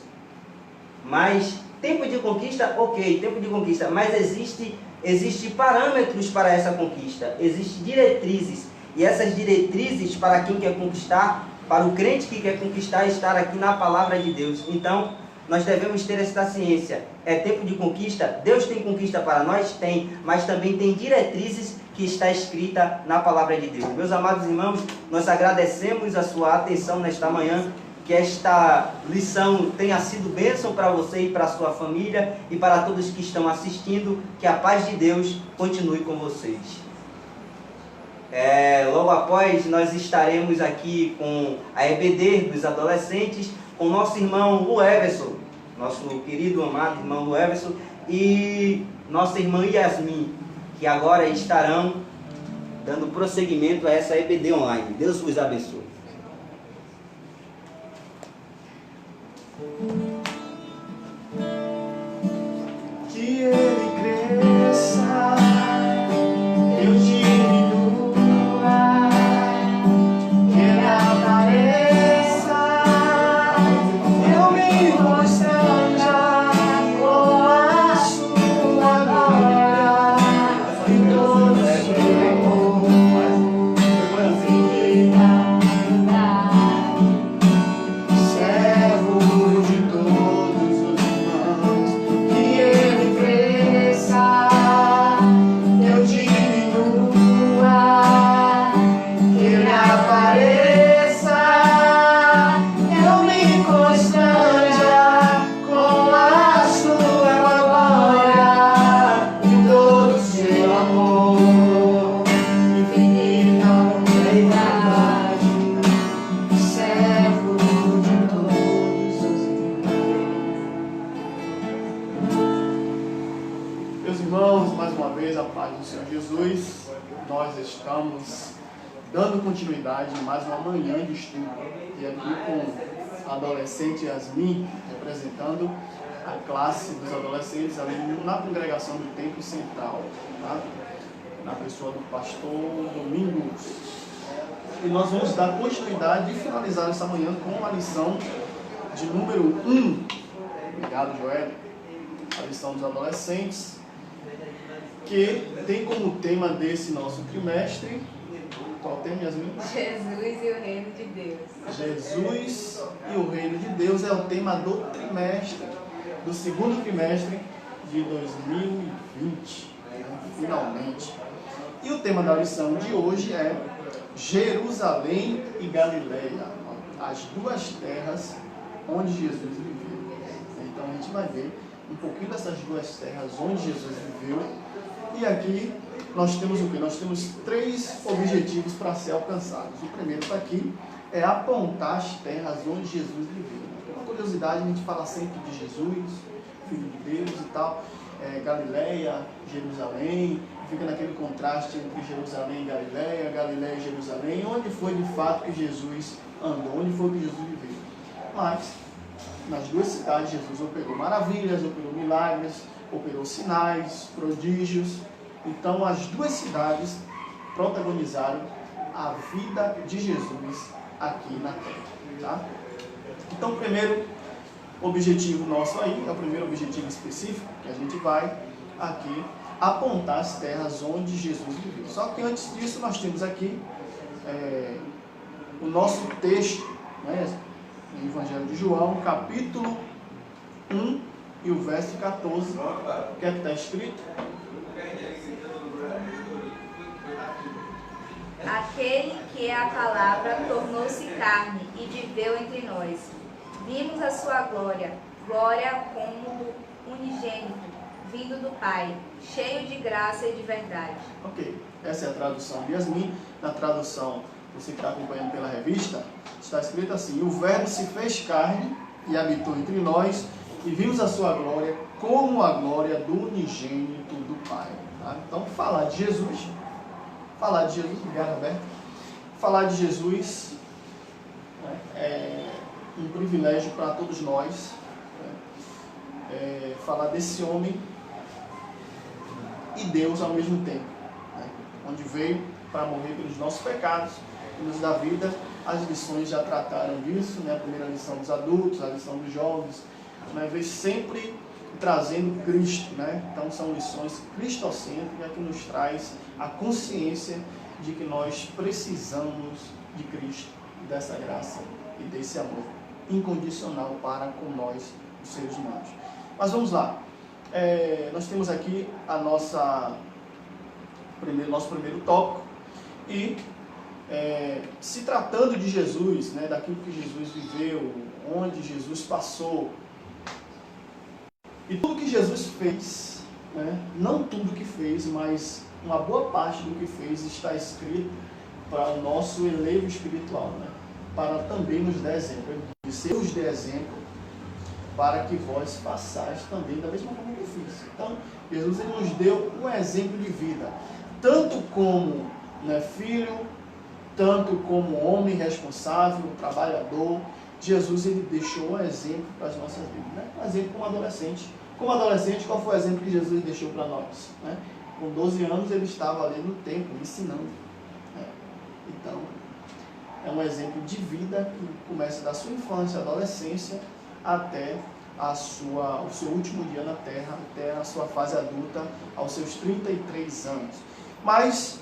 Mas, tempo de conquista, ok, tempo de conquista, mas existe parâmetros para essa conquista, existem diretrizes, e essas diretrizes para quem quer conquistar, para o crente que quer conquistar, estar aqui na palavra de Deus. Então, nós devemos ter essa ciência. É tempo de conquista? Deus tem conquista para nós? Tem, mas também tem diretrizes que está escrita na palavra de Deus. Meus amados irmãos, nós agradecemos a sua atenção nesta manhã, que esta lição tenha sido bênção para você e para a sua família e para todos que estão assistindo, que a paz de Deus continue com vocês. Logo após, nós estaremos aqui com a EBD dos adolescentes, com nosso irmão Lu Everson, nosso querido, amado irmão Lu Everson, e nossa irmã Yasmin, que agora estarão dando prosseguimento a essa EBD online. Deus vos abençoe. Que ele cresça, eu diminua, que ele apareça, eu me constranja com a sua glória e todo o seu amor, servo de todos os irmãos. Que ele cresça, eu diminua, que ele apareça, eu me constranja com a sua glória e todo o seu amor, infinita verdade, servo de todos os irmãos. Meus irmãos, mais uma vez, a paz do Senhor Jesus. Nós estamos dando continuidade em mais uma manhã de estudo. E aqui com a adolescente Yasmin, representando a classe dos adolescentes ali na congregação do Templo Central, tá? Na pessoa do pastor Domingos. E nós vamos dar continuidade e finalizar essa manhã com a lição de número 1. Obrigado, Joel. A lição dos adolescentes, que tem como tema desse nosso trimestre, qual tema, Yasmin? Jesus e o reino de Deus. Jesus e o reino de Deus é o tema do trimestre, do segundo trimestre de 2020, finalmente. E o tema da lição de hoje é Jerusalém e Galileia, as duas terras onde Jesus viveu. Então a gente vai ver um pouquinho dessas duas terras onde Jesus viveu. E aqui nós temos o quê? Nós temos 3 objetivos para ser alcançados. O primeiro está aqui, é apontar as terras onde Jesus viveu. Uma curiosidade, a gente fala sempre de Jesus, Filho de Deus e tal, Galileia, Jerusalém, fica naquele contraste entre Jerusalém e Galileia, Galileia e Jerusalém, onde foi de fato que Jesus andou, onde foi que Jesus viveu. Mas, nas duas cidades, Jesus operou maravilhas, operou milagres, operou sinais, prodígios. Então, as duas cidades protagonizaram a vida de Jesus aqui na Terra. Tá? Então, o primeiro objetivo nosso aí, é o primeiro objetivo específico, que a gente vai aqui apontar as terras onde Jesus viveu. Só que antes disso, nós temos aqui o nosso texto, né, no Evangelho de João, capítulo 1, e o verso 14. O que é que está escrito? Aquele que é a palavra tornou-se carne e viveu entre nós. Vimos a sua glória, glória como do unigênito, vindo do Pai, cheio de graça e de verdade. Ok, essa é a tradução de Yasmin. Na tradução, você que está acompanhando pela revista, está escrito assim: o Verbo se fez carne e habitou entre nós, e vimos a sua glória como a glória do unigênito do Pai. Tá? Então, falar de Jesus, obrigado, Roberto. Falar de Jesus é um privilégio para todos nós. Falar desse homem e Deus ao mesmo tempo, onde veio para morrer pelos nossos pecados e nos dar vida. As lições já trataram disso, a primeira lição dos adultos, a lição dos jovens, veio sempre trazendo Cristo, Então são lições cristocêntricas que nos traz a consciência de que nós precisamos de Cristo, dessa graça e desse amor incondicional para com nós, os seres humanos. Mas vamos lá. Nós temos aqui nosso primeiro tópico, e se tratando de Jesus, daquilo que Jesus viveu, onde Jesus passou, e tudo que Jesus fez, não tudo que fez, mas uma boa parte do que fez está escrito para o nosso elevo espiritual, para também nos dar exemplo. Ele disse: eu os dei exemplo para que vós façais também da mesma forma que eu fiz. Então, Jesus ele nos deu um exemplo de vida, tanto como filho, tanto como homem responsável, trabalhador. Jesus ele deixou um exemplo para as nossas vidas, um exemplo como adolescente. Como adolescente, qual foi o exemplo que Jesus deixou para nós? Com 12 anos ele estava ali no templo ensinando. Então, é um exemplo de vida que começa da sua infância, adolescência, até o seu último dia na Terra, até a sua fase adulta, aos seus 33 anos. Mas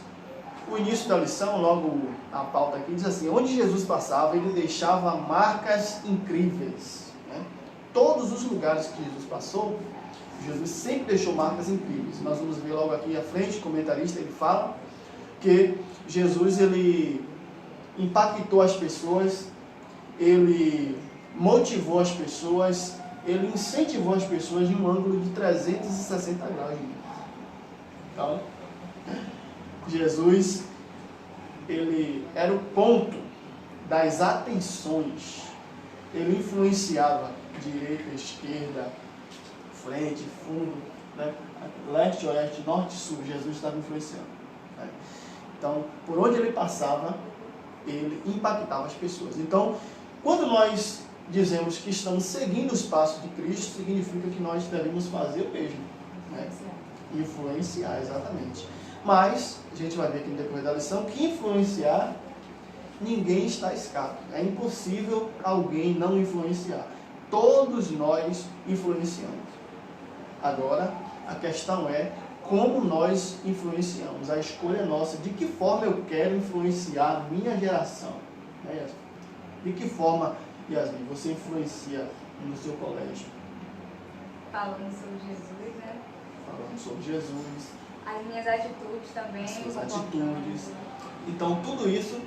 o início da lição, logo a pauta aqui, diz assim: onde Jesus passava, ele deixava marcas incríveis. Todos os lugares que Jesus passou, Jesus sempre deixou marcas incríveis. Nós vamos ver logo aqui à frente, o comentarista ele fala que Jesus ele impactou as pessoas, ele motivou as pessoas, ele incentivou as pessoas em um ângulo de 360 graus. Então, Jesus, ele era o ponto das atenções. Ele influenciava direita, esquerda, frente, fundo, leste, oeste, norte e sul. Jesus estava influenciando. Então, por onde ele passava, ele impactava as pessoas. Então, quando nós dizemos que estamos seguindo os passos de Cristo, significa que nós devemos fazer o mesmo. Influenciar, exatamente. Mas, a gente vai ver aqui no decorrer da lição, que influenciar, ninguém está escape. É impossível alguém não influenciar. Todos nós influenciamos. Agora, a questão é como nós influenciamos. A escolha é nossa. De que forma eu quero influenciar a minha geração? De que forma, Yasmin, você influencia no seu colégio? Falando sobre Jesus, Falando sobre Jesus. As minhas atitudes também. As suas atitudes. Então, tudo isso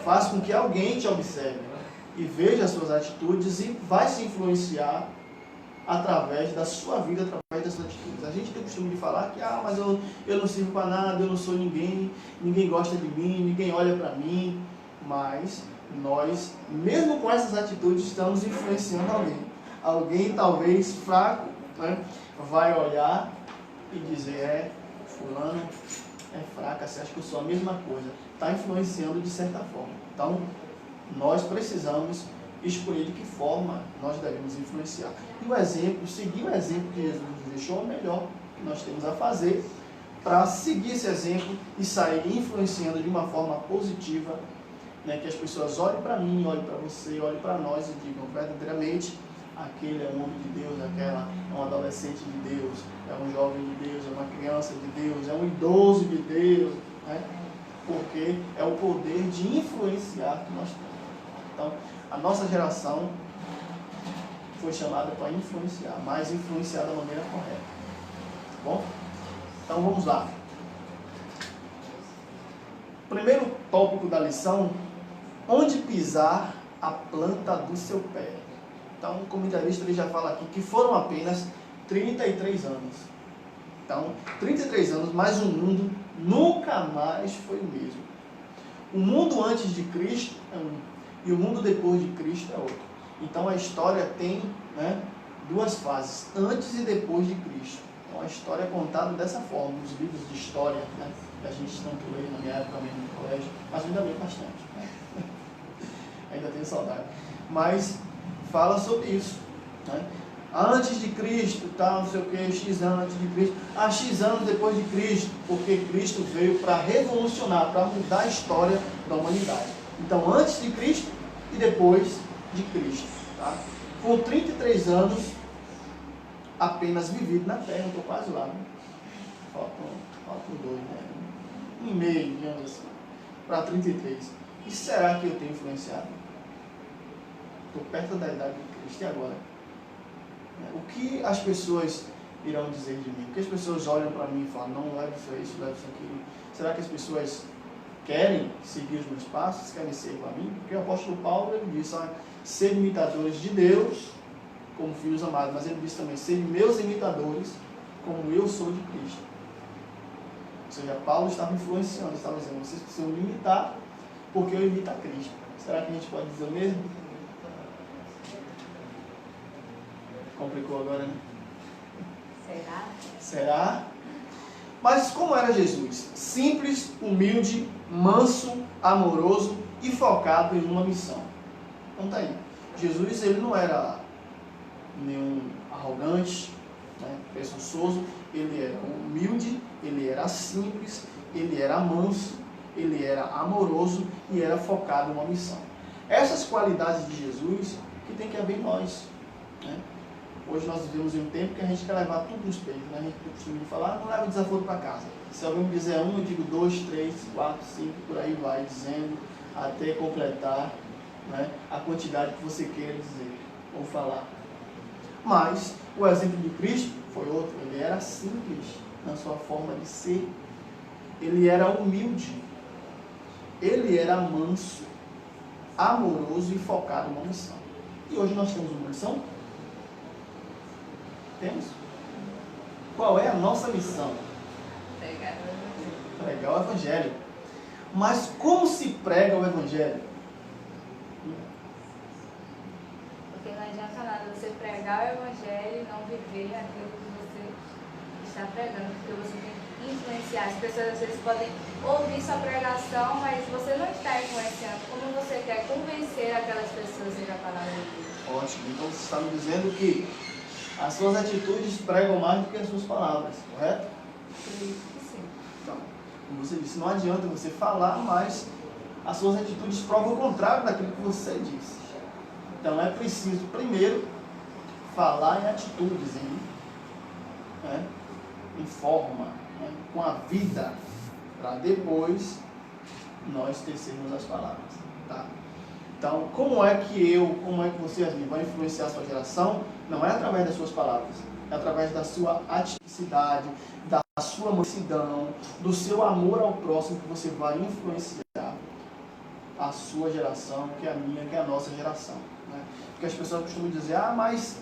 faz com que alguém te observe e veja as suas atitudes e vai se influenciar através da sua vida, através das suas atitudes. A gente tem o costume de falar que mas eu não sirvo para nada, eu não sou ninguém, ninguém gosta de mim, ninguém olha para mim. Mas nós, mesmo com essas atitudes, estamos influenciando alguém. Alguém talvez fraco, vai olhar e dizer: fulano é fraca, você acha que eu sou a mesma coisa. Está influenciando de certa forma. Então, nós precisamos escolher de que forma nós devemos influenciar. E o exemplo, seguir o exemplo que Jesus nos deixou, é o melhor que nós temos a fazer para seguir esse exemplo e sair influenciando de uma forma positiva, que as pessoas olhem para mim, olhem para você, olhem para nós e digam verdadeiramente: aquele é um homem de Deus, aquela é um adolescente de Deus, é um jovem de Deus, é uma criança de Deus, é um idoso de Deus, porque é o poder de influenciar que nós temos. Então, a nossa geração foi chamada para influenciar, mas influenciar da maneira correta. Tá bom? Então vamos lá. Primeiro tópico da lição: onde pisar a planta do seu pé. Então o comentarista ele já fala aqui que foram apenas 33 anos. Então, 33 anos, mas o mundo nunca mais foi o mesmo. O mundo antes de Cristo é um, e o mundo depois de Cristo é outro. Então a história tem, né, duas fases, antes e depois de Cristo. Então a história é contada dessa forma, nos livros de história, né, que a gente tanto lê na minha época mesmo no colégio, mas ainda lê bastante, né? Ainda tenho saudade. Mas fala sobre isso, né? Antes de Cristo, tal, não sei o que, X anos antes de Cristo, X anos depois de Cristo, porque Cristo veio para revolucionar, para mudar a história da humanidade. Então, antes de Cristo e depois de Cristo. Tá? Com 33 anos apenas vivido na Terra, estou quase lá, né? Faltam 2, né? 1,5, digamos assim, para 33. E será que eu tenho influenciado? Estou perto da idade de Cristo, e agora? O que as pessoas irão dizer de mim? O que as pessoas olham para mim e falam, não leve isso, leve isso aquilo? Será que as pessoas querem seguir os meus passos, querem ser igual a mim? Porque o apóstolo Paulo, ele disse, ser imitadores de Deus como filhos amados, mas ele disse também, ser meus imitadores como eu sou de Cristo. Ou seja, Paulo estava influenciando, estava dizendo, vocês precisam me imitar porque eu imito a Cristo. Será que a gente pode dizer o mesmo? Complicou agora, né? Será? Mas como era Jesus? Simples, humilde, manso, amoroso e focado em uma missão. Então tá aí. Jesus, ele não era nenhum arrogante, né, presunçoso. Ele era humilde, ele era simples, ele era manso, ele era amoroso e era focado em uma missão. Essas qualidades de Jesus que tem que haver em nós, né? Hoje nós vivemos em um tempo que a gente quer levar tudo nos peitos, né? A gente costuma falar, não leva desaforo para casa. Se alguém me dizer um, eu digo 2, 3, 4, 5, por aí vai, dizendo, até completar, né, a quantidade que você queira dizer ou falar. Mas o exemplo de Cristo foi outro. Ele era simples na sua forma de ser. Ele era humilde. Ele era manso, amoroso e focado numa missão. E hoje nós temos uma missão? Temos? Qual é a nossa missão? Pregar o Evangelho. Mas como se prega o Evangelho? Porque não adianta nada você pregar o Evangelho e não viver aquilo que você está pregando, porque você tem que influenciar. As pessoas às vezes podem ouvir sua pregação, mas você não está influenciando. Como você quer convencer aquelas pessoas a palavra de Deus? Ótimo. Então você está me dizendo que as suas atitudes pregam mais do que as suas palavras, correto? Sim. Então, como você disse, não adianta você falar, mas as suas atitudes provam o contrário daquilo que você disse. Então é preciso, primeiro, falar em atitudes, em forma, né, com a vida, para depois nós tecermos as palavras. Tá? Então, como é que você, Yasmin, vai influenciar a sua geração? Não é através das suas palavras, é através da sua atividade, da sua mansidão, do seu amor ao próximo, que você vai influenciar a sua geração, que é a minha, que é a nossa geração. Né? Porque as pessoas costumam dizer, mas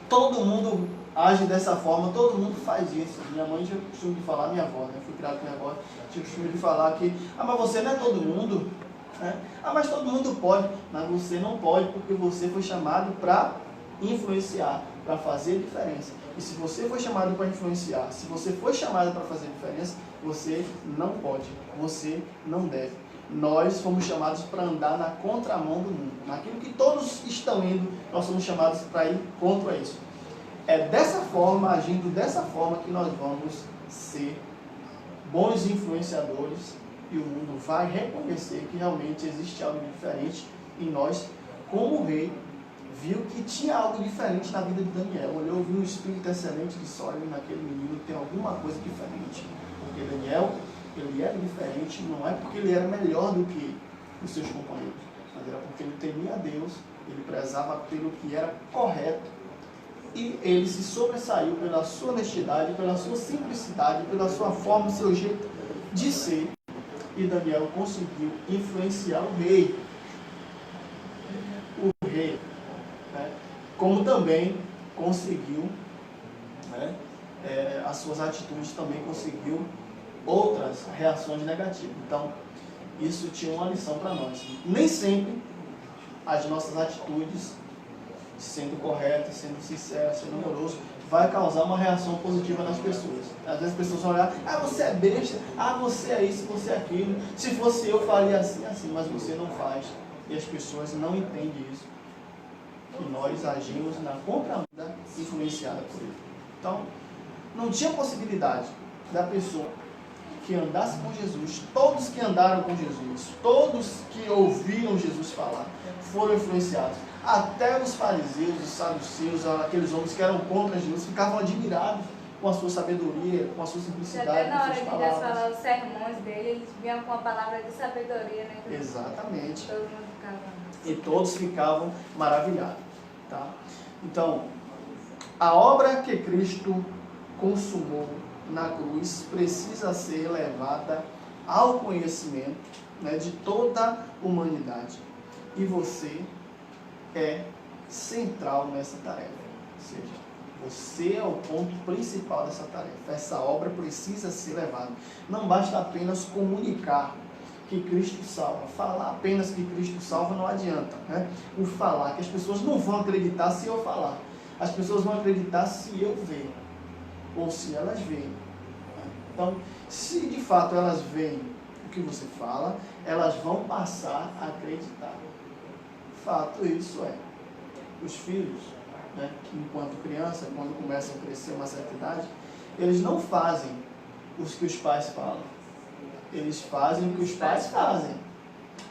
todo mundo age dessa forma, todo mundo faz isso. Minha mãe tinha o costume de falar, minha avó, né? Fui criado com minha avó, tinha o costume de falar que, mas você não é todo mundo. Né? Mas todo mundo pode, mas você não pode, porque você foi chamado para influenciar, para fazer diferença. E se você foi chamado para influenciar, se você foi chamado para fazer diferença, você não pode, você não deve. Nós fomos chamados para andar na contramão do mundo. Naquilo que todos estão indo, nós somos chamados para ir contra isso. É dessa forma, agindo dessa forma, que nós vamos ser bons influenciadores e o mundo vai reconhecer que realmente existe algo diferente em nós. Como o rei viu que tinha algo diferente na vida de Daniel, olhou, viu um espírito excelente de sorte naquele menino, tem alguma coisa diferente. Porque Daniel, ele era diferente, não é porque ele era melhor do que os seus companheiros, mas era porque ele temia a Deus ele prezava pelo que era correto. E ele se sobressaiu pela sua honestidade, pela sua simplicidade, pela sua forma, seu jeito de ser. E Daniel conseguiu influenciar o rei. Né? Como também conseguiu, né? As suas atitudes também conseguiu outras reações negativas. Então, isso tinha uma lição para nós. Nem sempre as nossas atitudes, sendo corretas, sendo sinceras, sendo amoroso, vai causar uma reação positiva nas pessoas. Às vezes as pessoas vão olhar, você é besta, você é isso, você é aquilo, se fosse eu faria assim, assim, mas você não faz. E as pessoas não entendem isso. E nós agimos na contramão influenciada por ele. Então, não tinha possibilidade da pessoa que andasse com Jesus, todos que andaram com Jesus, todos que ouviram Jesus falar, foram influenciados. Até os fariseus, os saduceus, aqueles homens que eram contra Jesus, ficavam admirados com a sua sabedoria, com a sua simplicidade. Até na hora de Deus falar os sermões dele, eles vinham com a palavra de sabedoria, né? Exatamente. Todo mundo ficava... E todos ficavam maravilhados. Tá? Então, a obra que Cristo consumou na cruz precisa ser levada ao conhecimento, né, de toda a humanidade. E você é central nessa tarefa. Ou seja, você é o ponto principal dessa tarefa. Essa obra precisa ser levada. Não basta apenas comunicar que Cristo salva. Falar apenas que Cristo salva não adianta. Né? O falar, que as pessoas não vão acreditar se eu falar. As pessoas vão acreditar se eu ver. Ou se elas veem. Então, se de fato elas veem o que você fala, elas vão passar a acreditar. Fato, isso é. Os filhos, né, enquanto criança, quando começam a crescer uma certa idade, eles não fazem o que os pais falam. Eles fazem o que os pais fazem.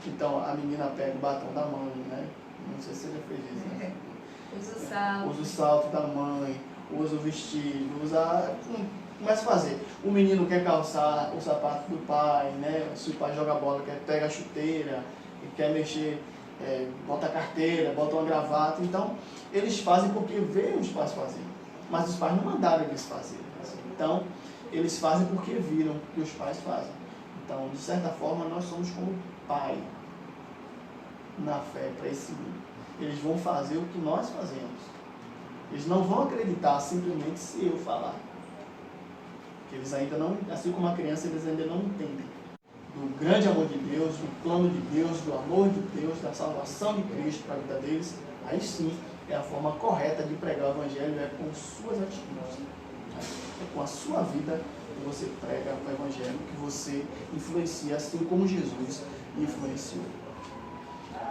Então, a menina pega o batom da mãe, né? Não sei se você já fez isso, né? Usa o salto. Usa o salto da mãe, usa o vestido, começa a fazer. O menino quer calçar o sapato do pai, né? Se o pai joga bola, pega a chuteira, quer mexer, bota a carteira, bota uma gravata. Então, eles fazem porque veem os pais fazerem. Mas os pais não mandaram eles fazerem. Então, eles fazem porque viram que os pais fazem. Então, de certa forma, nós somos como pai na fé para esse mundo. Eles vão fazer o que nós fazemos. Eles não vão acreditar simplesmente se eu falar. Porque eles ainda não, assim como a criança, eles ainda não entendem do grande amor de Deus, do plano de Deus, do amor de Deus, da salvação de Cristo para a vida deles. Aí sim, é a forma correta de pregar o Evangelho, é com suas atitudes. É com a sua vida que você prega o Evangelho, que você influencia, assim como Jesus influenciou.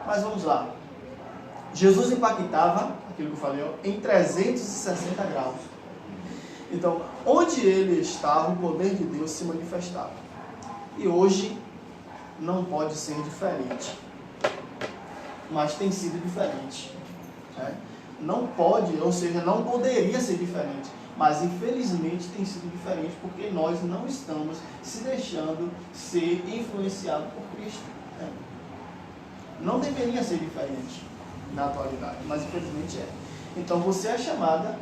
Mas vamos lá. Jesus impactava, aquilo que eu falei, em 360 graus. Então, onde ele estava, o poder de Deus se manifestava. E hoje não pode ser diferente. Mas tem sido diferente. Né? Não pode, ou seja, não poderia ser diferente. Mas infelizmente tem sido diferente porque nós não estamos se deixando ser influenciados por Cristo. Né? Não deveria ser diferente na atualidade, mas infelizmente é. Então você é chamado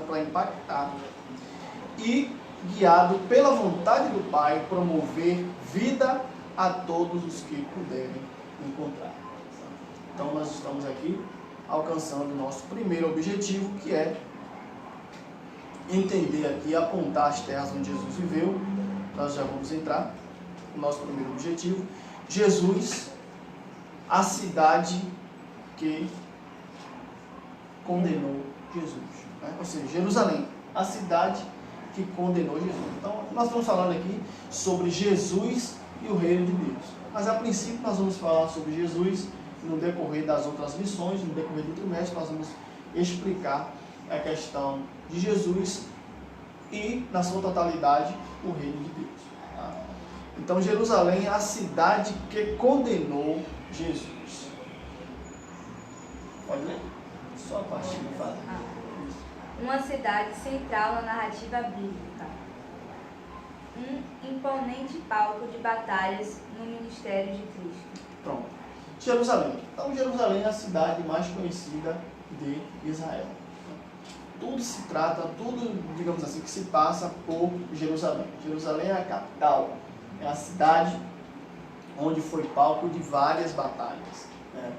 para impactar e guiado pela vontade do Pai, promover vida a todos os que puderem encontrar. Então nós estamos aqui alcançando o nosso primeiro objetivo, que é entender aqui, apontar as terras onde Jesus viveu. Nós já vamos entrar no nosso primeiro objetivo. Jesus, a cidade que condenou Jesus, né? Ou seja, Jerusalém, a cidade que condenou Jesus. Então, nós estamos falando aqui sobre Jesus e o reino de Deus. Mas, a princípio, nós vamos falar sobre Jesus no decorrer das outras lições, no decorrer do trimestre, nós vamos explicar a questão de Jesus e, na sua totalidade, o reino de Deus. Tá? Então, Jerusalém é a cidade que condenou Jesus. Pode ler? Só a parte que fala. Uma cidade central na narrativa bíblica. Um imponente palco de batalhas no ministério de Cristo. Pronto. Jerusalém. Então, Jerusalém é a cidade mais conhecida de Israel. Tudo se trata, tudo, digamos assim, que se passa por Jerusalém. Jerusalém é a capital, é a cidade onde foi palco de várias batalhas, né?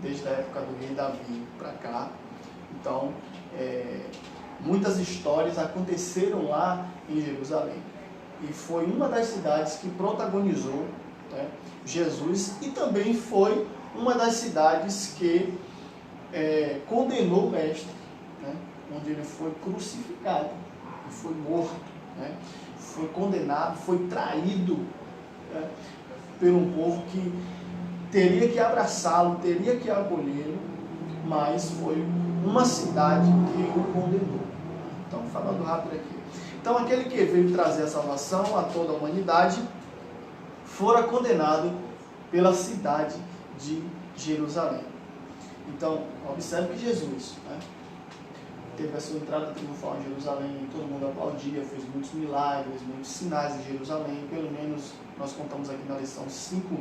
Desde a época do rei Davi para cá. Então, muitas histórias aconteceram lá em Jerusalém. E foi uma das cidades que protagonizou, né, Jesus, e também foi uma das cidades que condenou o Mestre, né, onde ele foi crucificado, e foi morto, né, foi condenado, foi traído, né, por um povo que teria que abraçá-lo, teria que acolhê-lo, mas foi uma cidade que o condenou. Então, falando rápido aqui. Então, aquele que veio trazer a salvação a toda a humanidade fora condenado pela cidade de Jerusalém. Então, observe que Jesus, né, teve a sua entrada triunfal em Jerusalém, todo mundo aplaudia, fez muitos milagres, muitos sinais em Jerusalém. Pelo menos nós contamos aqui na lição 5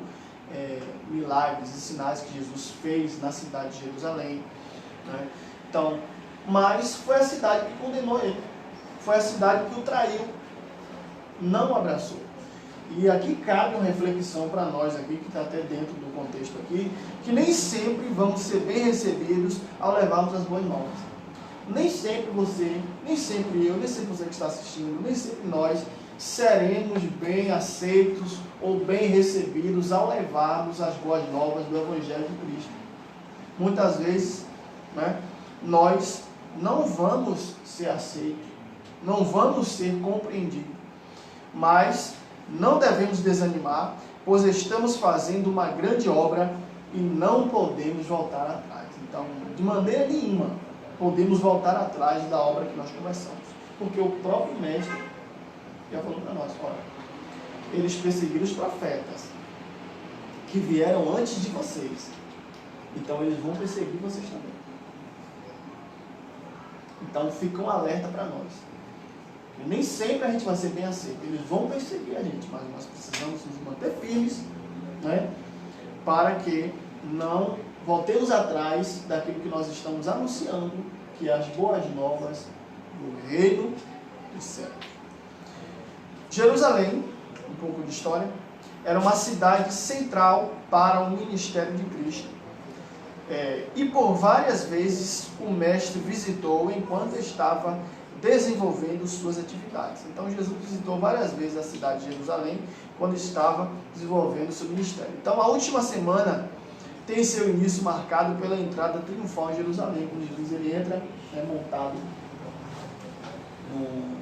milagres e sinais que Jesus fez na cidade de Jerusalém, né? Então, mas foi a cidade que condenou ele, foi a cidade que o traiu, não o abraçou. E aqui cabe uma reflexão para nós aqui, que está até dentro do contexto aqui, que nem sempre vamos ser bem recebidos ao levarmos as boas novas. Nem sempre você, nem sempre eu, nem sempre você que está assistindo, nem sempre nós seremos bem aceitos ou bem recebidos ao levarmos as boas novas do Evangelho de Cristo. Muitas vezes, né, nós não vamos ser aceitos, não vamos ser compreendidos, mas não devemos desanimar, pois estamos fazendo uma grande obra e não podemos voltar atrás. Então, de maneira nenhuma, podemos voltar atrás da obra que nós começamos, porque o próprio Mestre já falou para nós, olha, eles perseguiram os profetas que vieram antes de vocês, então eles vão perseguir vocês também. Então fica um alerta para nós. E nem sempre a gente vai ser bem aceito, eles vão perseguir a gente, mas nós precisamos nos manter firmes, né, para que não voltemos atrás daquilo que nós estamos anunciando, que é as boas novas do reino dos céus. Jerusalém, um pouco de história, era uma cidade central para o ministério de Cristo. E por várias vezes o Mestre visitou enquanto estava desenvolvendo suas atividades. Então Jesus visitou várias vezes a cidade de Jerusalém quando estava desenvolvendo seu ministério. Então a última semana tem seu início marcado pela entrada triunfal em Jerusalém, quando Jesus ele entra montado num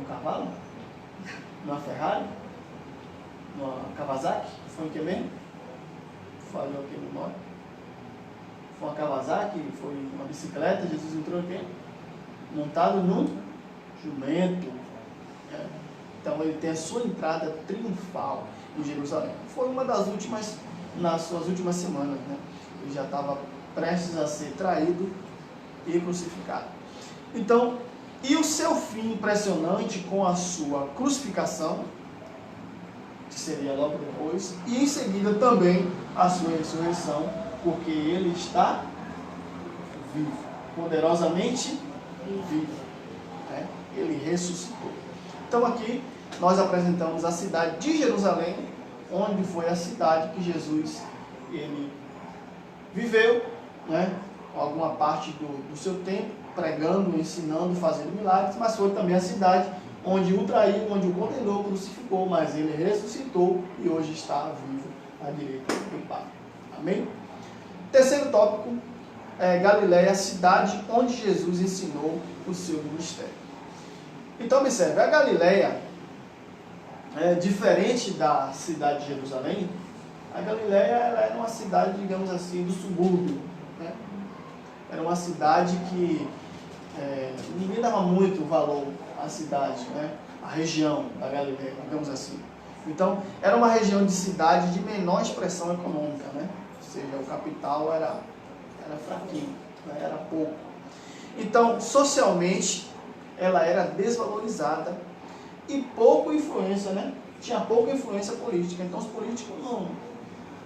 cavalo, numa Ferrari, numa Kawasaki, foi em que mesmo? Falhou aqui no nome. Foi uma Kawasaki, foi uma bicicleta, Jesus entrou aqui, montado num jumento. Então ele tem a sua entrada triunfal em Jerusalém. Foi uma das últimas, nas suas últimas semanas, né? Ele já estava prestes a ser traído e crucificado. Então, e o seu fim impressionante com a sua crucificação, que seria logo depois, e em seguida também a sua ressurreição, porque ele está vivo, poderosamente vivo, né? Ele ressuscitou. Então aqui nós apresentamos a cidade de Jerusalém, onde foi a cidade que Jesus ele viveu, né? Alguma parte do seu tempo, pregando, ensinando, fazendo milagres, mas foi também a cidade onde o traiu, onde o condenou, crucificou, mas ele ressuscitou e hoje está vivo à direita do Pai. Amém? Terceiro tópico é Galiléia, a cidade onde Jesus ensinou o seu ministério. Então observe, a Galiléia, diferente da cidade de Jerusalém, a Galiléia ela era uma cidade, digamos assim, do subúrbio, né? Era uma cidade que ninguém dava muito valor à cidade, né? A região da Galiléia, digamos assim. Então, era uma região de cidade de menor expressão econômica, né? Ou seja, o capital era fraquinho, né? Era pouco. Então, socialmente, ela era desvalorizada e pouca influência, né? Tinha pouca influência política. Então, os políticos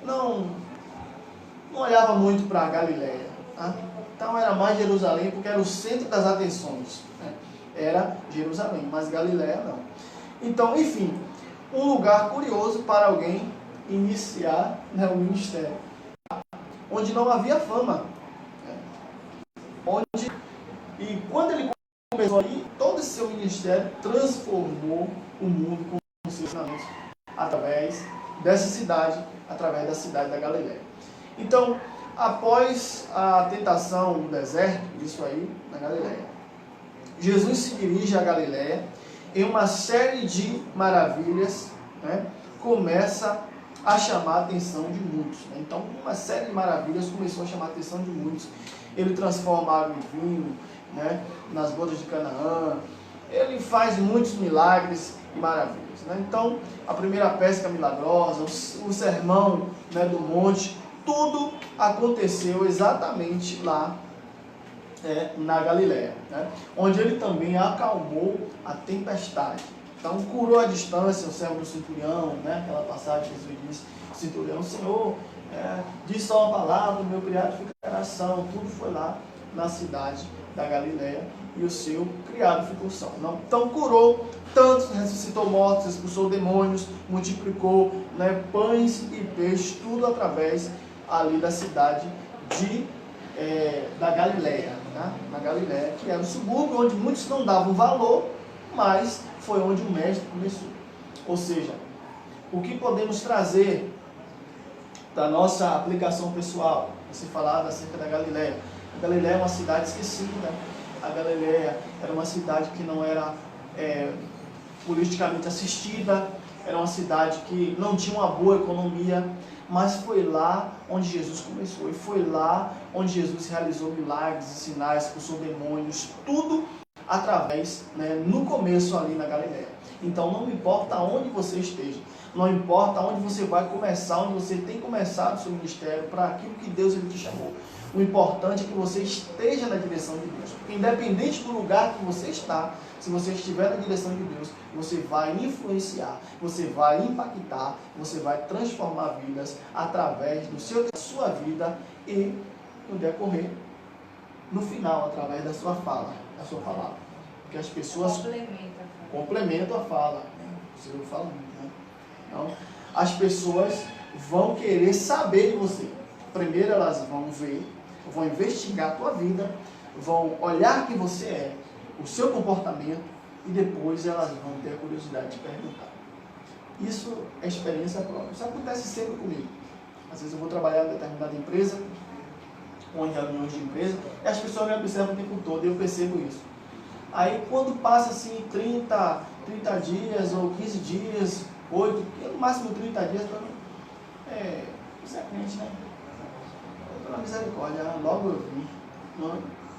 não olhava muito para a Galileia. Tá? Então era mais Jerusalém, porque era o centro das atenções. Né? Era Jerusalém, mas Galileia não. Então, enfim, um lugar curioso para alguém iniciar, né, o ministério. Onde não havia fama. Né? E quando ele começou aí, todo esse seu ministério transformou o mundo com os seus ensinamentos através dessa cidade, através da cidade da Galileia. Então, após a tentação no deserto, isso aí, na Galileia, Jesus se dirige à Galileia em uma série de maravilhas, né, começa a chamar a atenção de muitos. Né? Então, uma série de maravilhas começou a chamar a atenção de muitos. Ele transforma água em vinho, né, nas bodas de Canaã. Ele faz muitos milagres e maravilhas. Né? Então, a primeira pesca milagrosa, o sermão, né, do monte, tudo aconteceu exatamente lá na Galileia, né? Onde ele também acalmou a tempestade. Então, curou à distância o servo do centurião, né? Aquela passagem que Jesus disse, centurião, Senhor, diz só uma palavra, o meu criado ficará são. Tudo foi lá na cidade da Galileia e o seu criado ficou são. Então, curou tantos, ressuscitou mortos, expulsou demônios, multiplicou, né, pães e peixes, tudo através ali da cidade da Galileia, né? Na Galileia, que era um subúrbio onde muitos não davam valor, mas foi onde o mestre começou. Ou seja, o que podemos trazer da nossa aplicação pessoal, se falar acerca da Galileia? A Galileia é uma cidade esquecida. A Galileia era uma cidade que não era politicamente assistida, era uma cidade que não tinha uma boa economia, mas foi lá onde Jesus começou, e foi lá onde Jesus realizou milagres e sinais, expulsou demônios, tudo através, né, no começo ali na Galileia. Então não importa onde você esteja, não importa onde você vai começar, onde você tem começado o seu ministério, para aquilo que Deus ele te chamou. O importante é que você esteja na direção de Deus. Porque independente do lugar que você está, se você estiver na direção de Deus, você vai influenciar, você vai impactar, você vai transformar vidas através da sua vida e, no decorrer, no final, através da sua fala, da sua palavra. Porque as pessoas complementam a fala. Você não fala muito, né? Então, as pessoas vão querer saber de você. Primeiro elas vão ver, vão investigar a tua vida, vão olhar quem você é, o seu comportamento, e depois elas vão ter a curiosidade de perguntar. Isso é experiência própria. Isso acontece sempre comigo. Às vezes eu vou trabalhar em determinada empresa, ou em reuniões de empresa, e as pessoas me observam o tempo todo, e eu percebo isso. Aí quando passa assim 30 dias, ou 15 dias, 8, no máximo 30 dias, para mim, você é crente, né? Pela misericórdia, logo eu vi.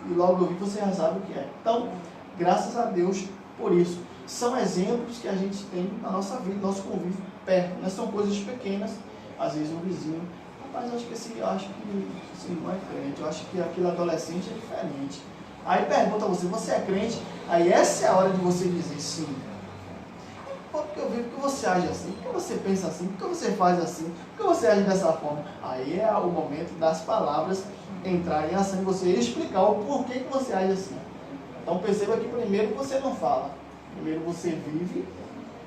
E logo eu vi, você já sabe o que é. Então, graças a Deus por isso. São exemplos que a gente tem na nossa vida, no nosso convívio perto. Não são coisas pequenas, às vezes um vizinho. Rapaz, eu acho que esse irmão é crente, eu acho que aquele adolescente é diferente. Aí pergunta a você é crente? Aí essa é a hora de você dizer sim. Porque eu vi, por que você age assim? Por que você pensa assim? Por que você faz assim? Por que você age dessa forma? Aí é o momento das palavras entrarem em ação e você explicar o porquê que você age assim. Então perceba que primeiro você não fala. Primeiro você vive,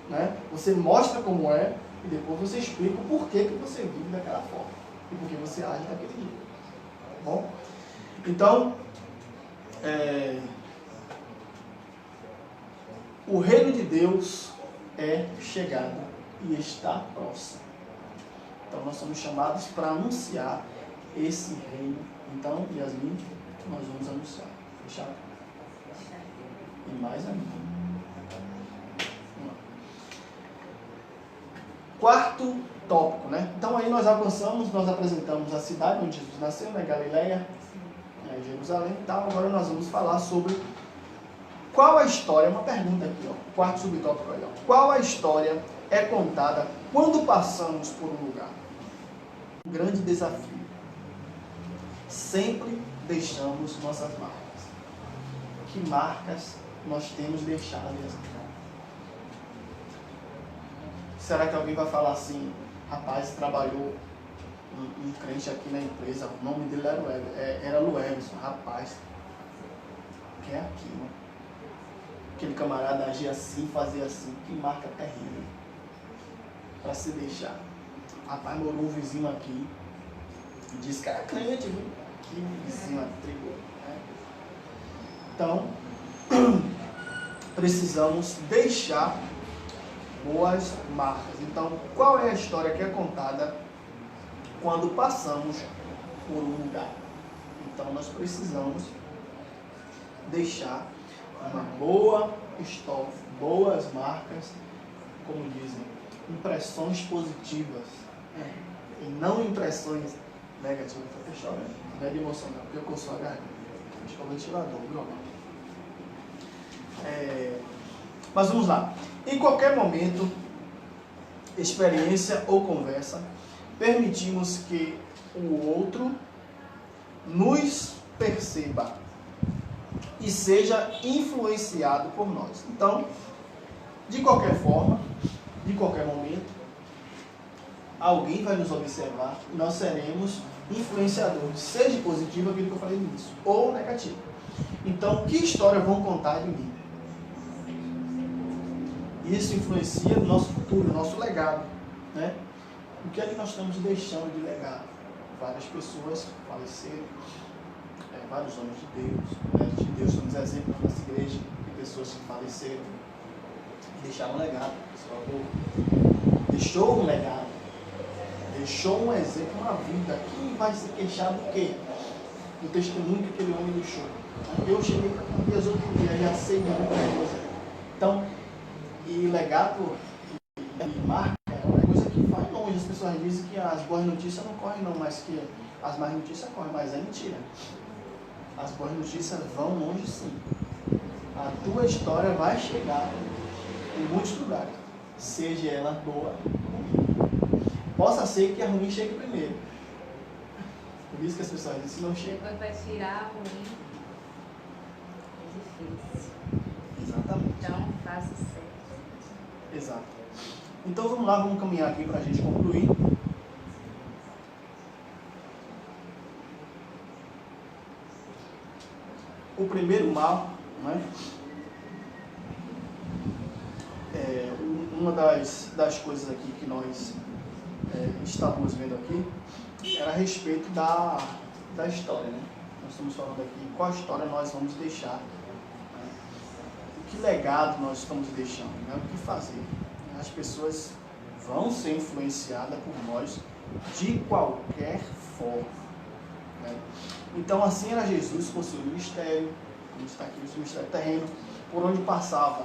né? Você mostra como é e depois você explica o porquê que você vive daquela forma. E porquê você age daquele jeito. Tá bom? Então, o reino de Deus é chegado e está próximo. Então nós somos chamados para anunciar esse reino. Então, Yasmin, nós vamos anunciar. Fechado? E mais ainda. Quarto tópico, né? Então aí nós apresentamos a cidade onde Jesus nasceu, né? Galileia, Jerusalém e tal. Agora nós vamos falar sobre qual a história, uma pergunta aqui, ó, quarto subtópico aí, ó. Qual a história é contada quando passamos por um lugar? Um grande desafio. Sempre deixamos nossas marcas. Que marcas nós temos deixado? Será que alguém vai falar assim, rapaz, trabalhou um crente aqui na empresa, o nome dele era Lueverson, rapaz, que é aquilo. Aquele camarada agia assim, fazia assim, que marca terrível. Para se deixar. Rapaz, morou um vizinho aqui, e disse que era crente, viu? Que vizinho atrigo. Né? Então, precisamos deixar boas marcas. Então, qual é a história que é contada quando passamos por um lugar? Então, nós precisamos deixar uma boa história, boas marcas, como dizem, impressões positivas, e não impressões negativas. Estou chorando, não é de emoção não, porque eu coço a garganta. Acho que é o ventilador, viu? Mas vamos lá. Em qualquer momento, experiência ou conversa, permitimos que o outro nos perceba e seja influenciado por nós. Então, de qualquer forma, de qualquer momento, alguém vai nos observar e nós seremos influenciadores, seja positivo, aquilo que eu falei no início, ou negativo. Então, que história vão contar de mim? Isso influencia no nosso futuro, no nosso legado, né? O que é que nós estamos deixando de legado? Várias pessoas faleceram, vários homens de Deus, mulheres de Deus, somos exemplos na nossa igreja de pessoas que faleceram e deixaram um legado. Deixou um legado, deixou um exemplo, uma vida. Quem vai se queixar do quê? Do testemunho que aquele homem deixou. Eu cheguei para Deus outro dia, já sei de muita coisa. Então, e legado e marca é uma coisa que vai longe. As pessoas dizem que as boas notícias não correm não, mas que as más notícias correm, mas é mentira. As boas notícias vão longe sim. A tua história vai chegar em muitos lugares, seja ela boa ou ruim. Possa ser que a ruim chegue primeiro. Por isso que as pessoas dizem, se não chega... Depois vai tirar a ruim. É difícil. Exatamente. Então, faça o certo. Exato. Então vamos lá, vamos caminhar aqui para a gente concluir. O primeiro mal, né? Uma das coisas aqui que nós estávamos vendo aqui era a respeito da história, né? Nós estamos falando aqui qual história nós vamos deixar, né? Que legado nós estamos deixando, né? O que fazer. As pessoas vão ser influenciadas por nós de qualquer forma, né? Então assim era Jesus com o seu ministério, como está aqui, o seu ministério terreno, por onde passava,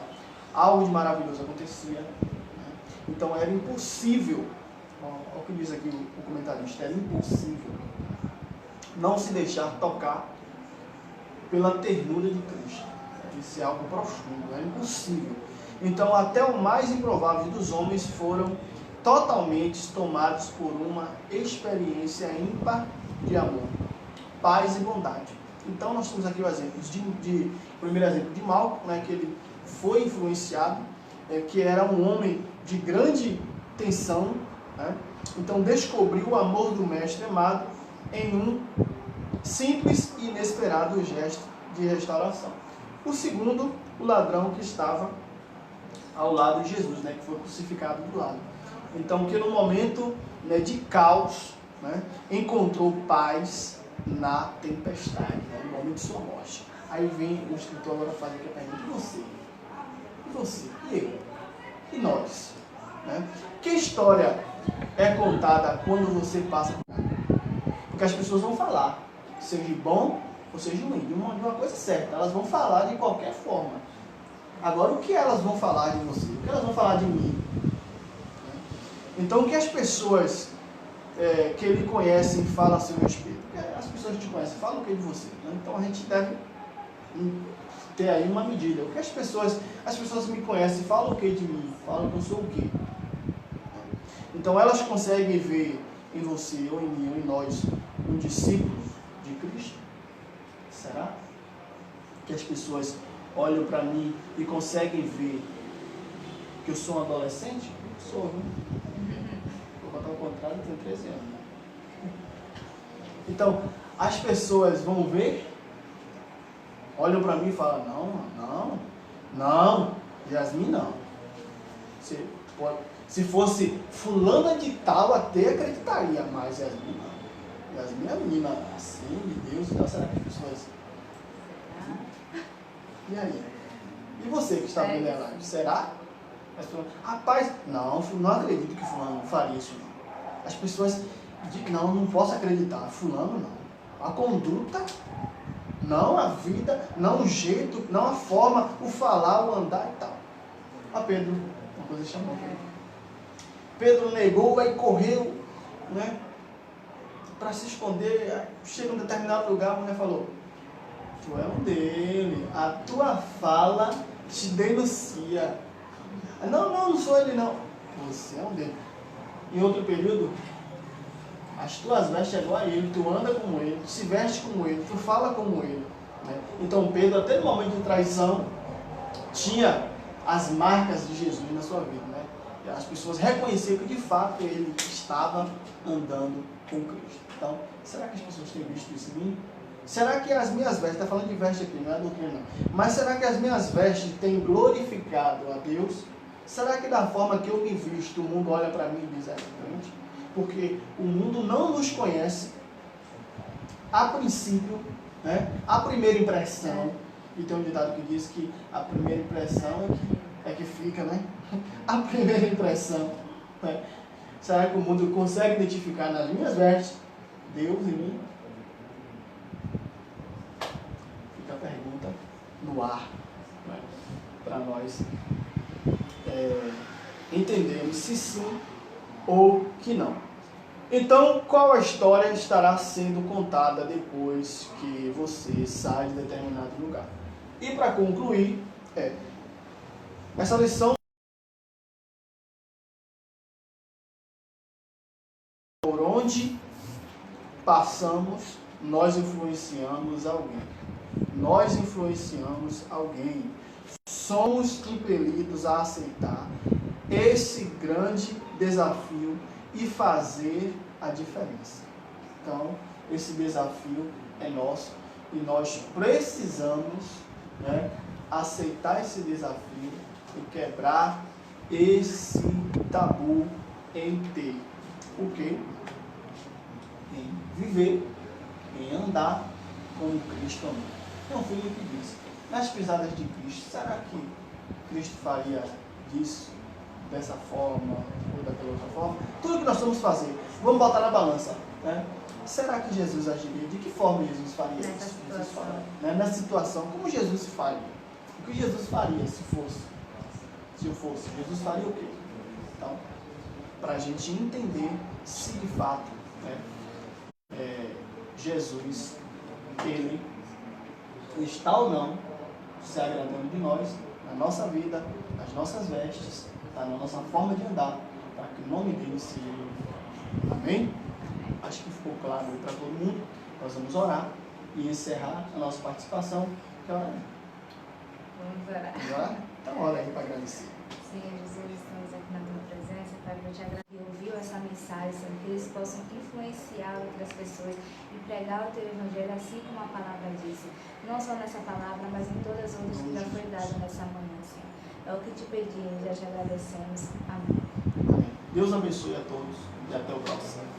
algo de maravilhoso acontecia, né? Então era impossível, olha o que diz aqui o comentarista, era impossível não se deixar tocar pela ternura de Cristo. Isso é algo profundo, é impossível. Então até o mais improvável dos homens foram totalmente tomados por uma experiência ímpar de amor, paz e bondade. Então nós temos aqui o exemplo o primeiro exemplo de Malco, né, que ele foi influenciado, que era um homem de grande tensão, né? Então descobriu o amor do mestre amado em um simples e inesperado gesto de restauração. O segundo, o ladrão que estava ao lado de Jesus, né, que foi crucificado do lado. Então, que no momento, né, de caos, né, encontrou paz na tempestade, né, no momento de sua morte. Aí vem o escritor agora fazer aqui a pergunta: e você? E você? E eu? E nós? Né? Que história é contada quando você passa por cá? Porque as pessoas vão falar, seja bom ou seja ruim, de uma coisa certa, elas vão falar de qualquer forma. Agora, o que elas vão falar de você? O que elas vão falar de mim? Então, o que as pessoas que lhe conhecem falam a seu respeito? Porque as pessoas que te conhecem falam o que de você? Né? Então, a gente deve ter aí uma medida. O que as pessoas me conhecem falam o que de mim? Falam que eu sou o quê? Então, elas conseguem ver em você, ou em mim, ou em nós, um discípulo de Cristo? Será? Que as pessoas olham para mim e conseguem ver que eu sou um adolescente? Sou, viu? Vou botar o contrário, eu tenho 13 anos. Né? Então, as pessoas vão ver, olham para mim e falam, não, Yasmin não. Se fosse fulana de tal, até acreditaria, mas Yasmin não. Yasmin é menina assim, de Deus, então será que as pessoas... E aí? E você que está vendo ela? Será? As pessoas, rapaz, não acredito que fulano faria isso não. As pessoas dizem, não posso acreditar, fulano não. A conduta, não a vida, não o jeito, não a forma, o falar, o andar e tal. A Pedro, uma coisa chamou Pedro negou, aí correu, né, para se esconder. Chega em um determinado lugar, a mulher falou, tu é um dele, a tua fala te denuncia. Não sou ele não. Você é um dele. Em outro período, as tuas vestes é igual a ele, tu anda como ele, tu se veste como ele, tu fala como ele. Né? Então Pedro, até no momento de traição, tinha as marcas de Jesus na sua vida. Né? E as pessoas reconheceram que de fato ele estava andando com Cristo. Então, será que as pessoas têm visto isso em mim? Será que as minhas vestes, está falando de veste aqui, não é doutrina não, mas será que as minhas vestes têm glorificado a Deus? Será que da forma que eu me visto, o mundo olha para mim e diz, é diferente? Porque o mundo não nos conhece a princípio, né? A primeira impressão, e tem um ditado que diz que a primeira impressão é que fica, né? A primeira impressão, né? Será que o mundo consegue identificar nas minhas vestes Deus em mim? Fica a pergunta no ar, né? Para nós entendermos se sim ou que não. Então, qual a história estará sendo contada depois que você sai de determinado lugar? E para concluir, essa lição, por onde passamos, nós influenciamos alguém. Nós influenciamos alguém. Somos impelidos a aceitar esse grande desafio e fazer a diferença. Então, esse desafio é nosso e nós precisamos, né, aceitar esse desafio e quebrar esse tabu em ter o quê? Em viver, em andar como Cristo amou. Então, Filipe disse, nas pisadas de Cristo, será que Cristo faria disso, dessa forma ou daquela outra forma? Tudo que nós vamos fazer, vamos botar na balança, né? Será que Jesus agiria? De que forma Jesus faria isso? Nessa situação, como Jesus faria? O que Jesus faria se eu fosse? Jesus faria o quê? Então, para a gente entender se de fato, né, Jesus, ele está ou não se agradando de nós, na nossa vida, nas nossas vestes, na nossa forma de andar, para que o nome dele seja louvado. Amém? Acho que ficou claro para todo mundo. Nós vamos orar e encerrar a nossa participação. Que hora é? Vamos orar. Vamos orar? Então, ora aí para agradecer. Senhor Jesus, estamos aqui na tua presença, Pai, eu te agradeço que ouviu essa mensagem, Senhor, que eles possam influenciar outras pessoas e pregar o teu evangelho, assim como a palavra disse. Não só nessa palavra, mas em todas as outras que já foi dada nessa manhã, Senhor. É o que te pedimos, já te agradecemos. Amém. Deus abençoe a todos e até o próximo.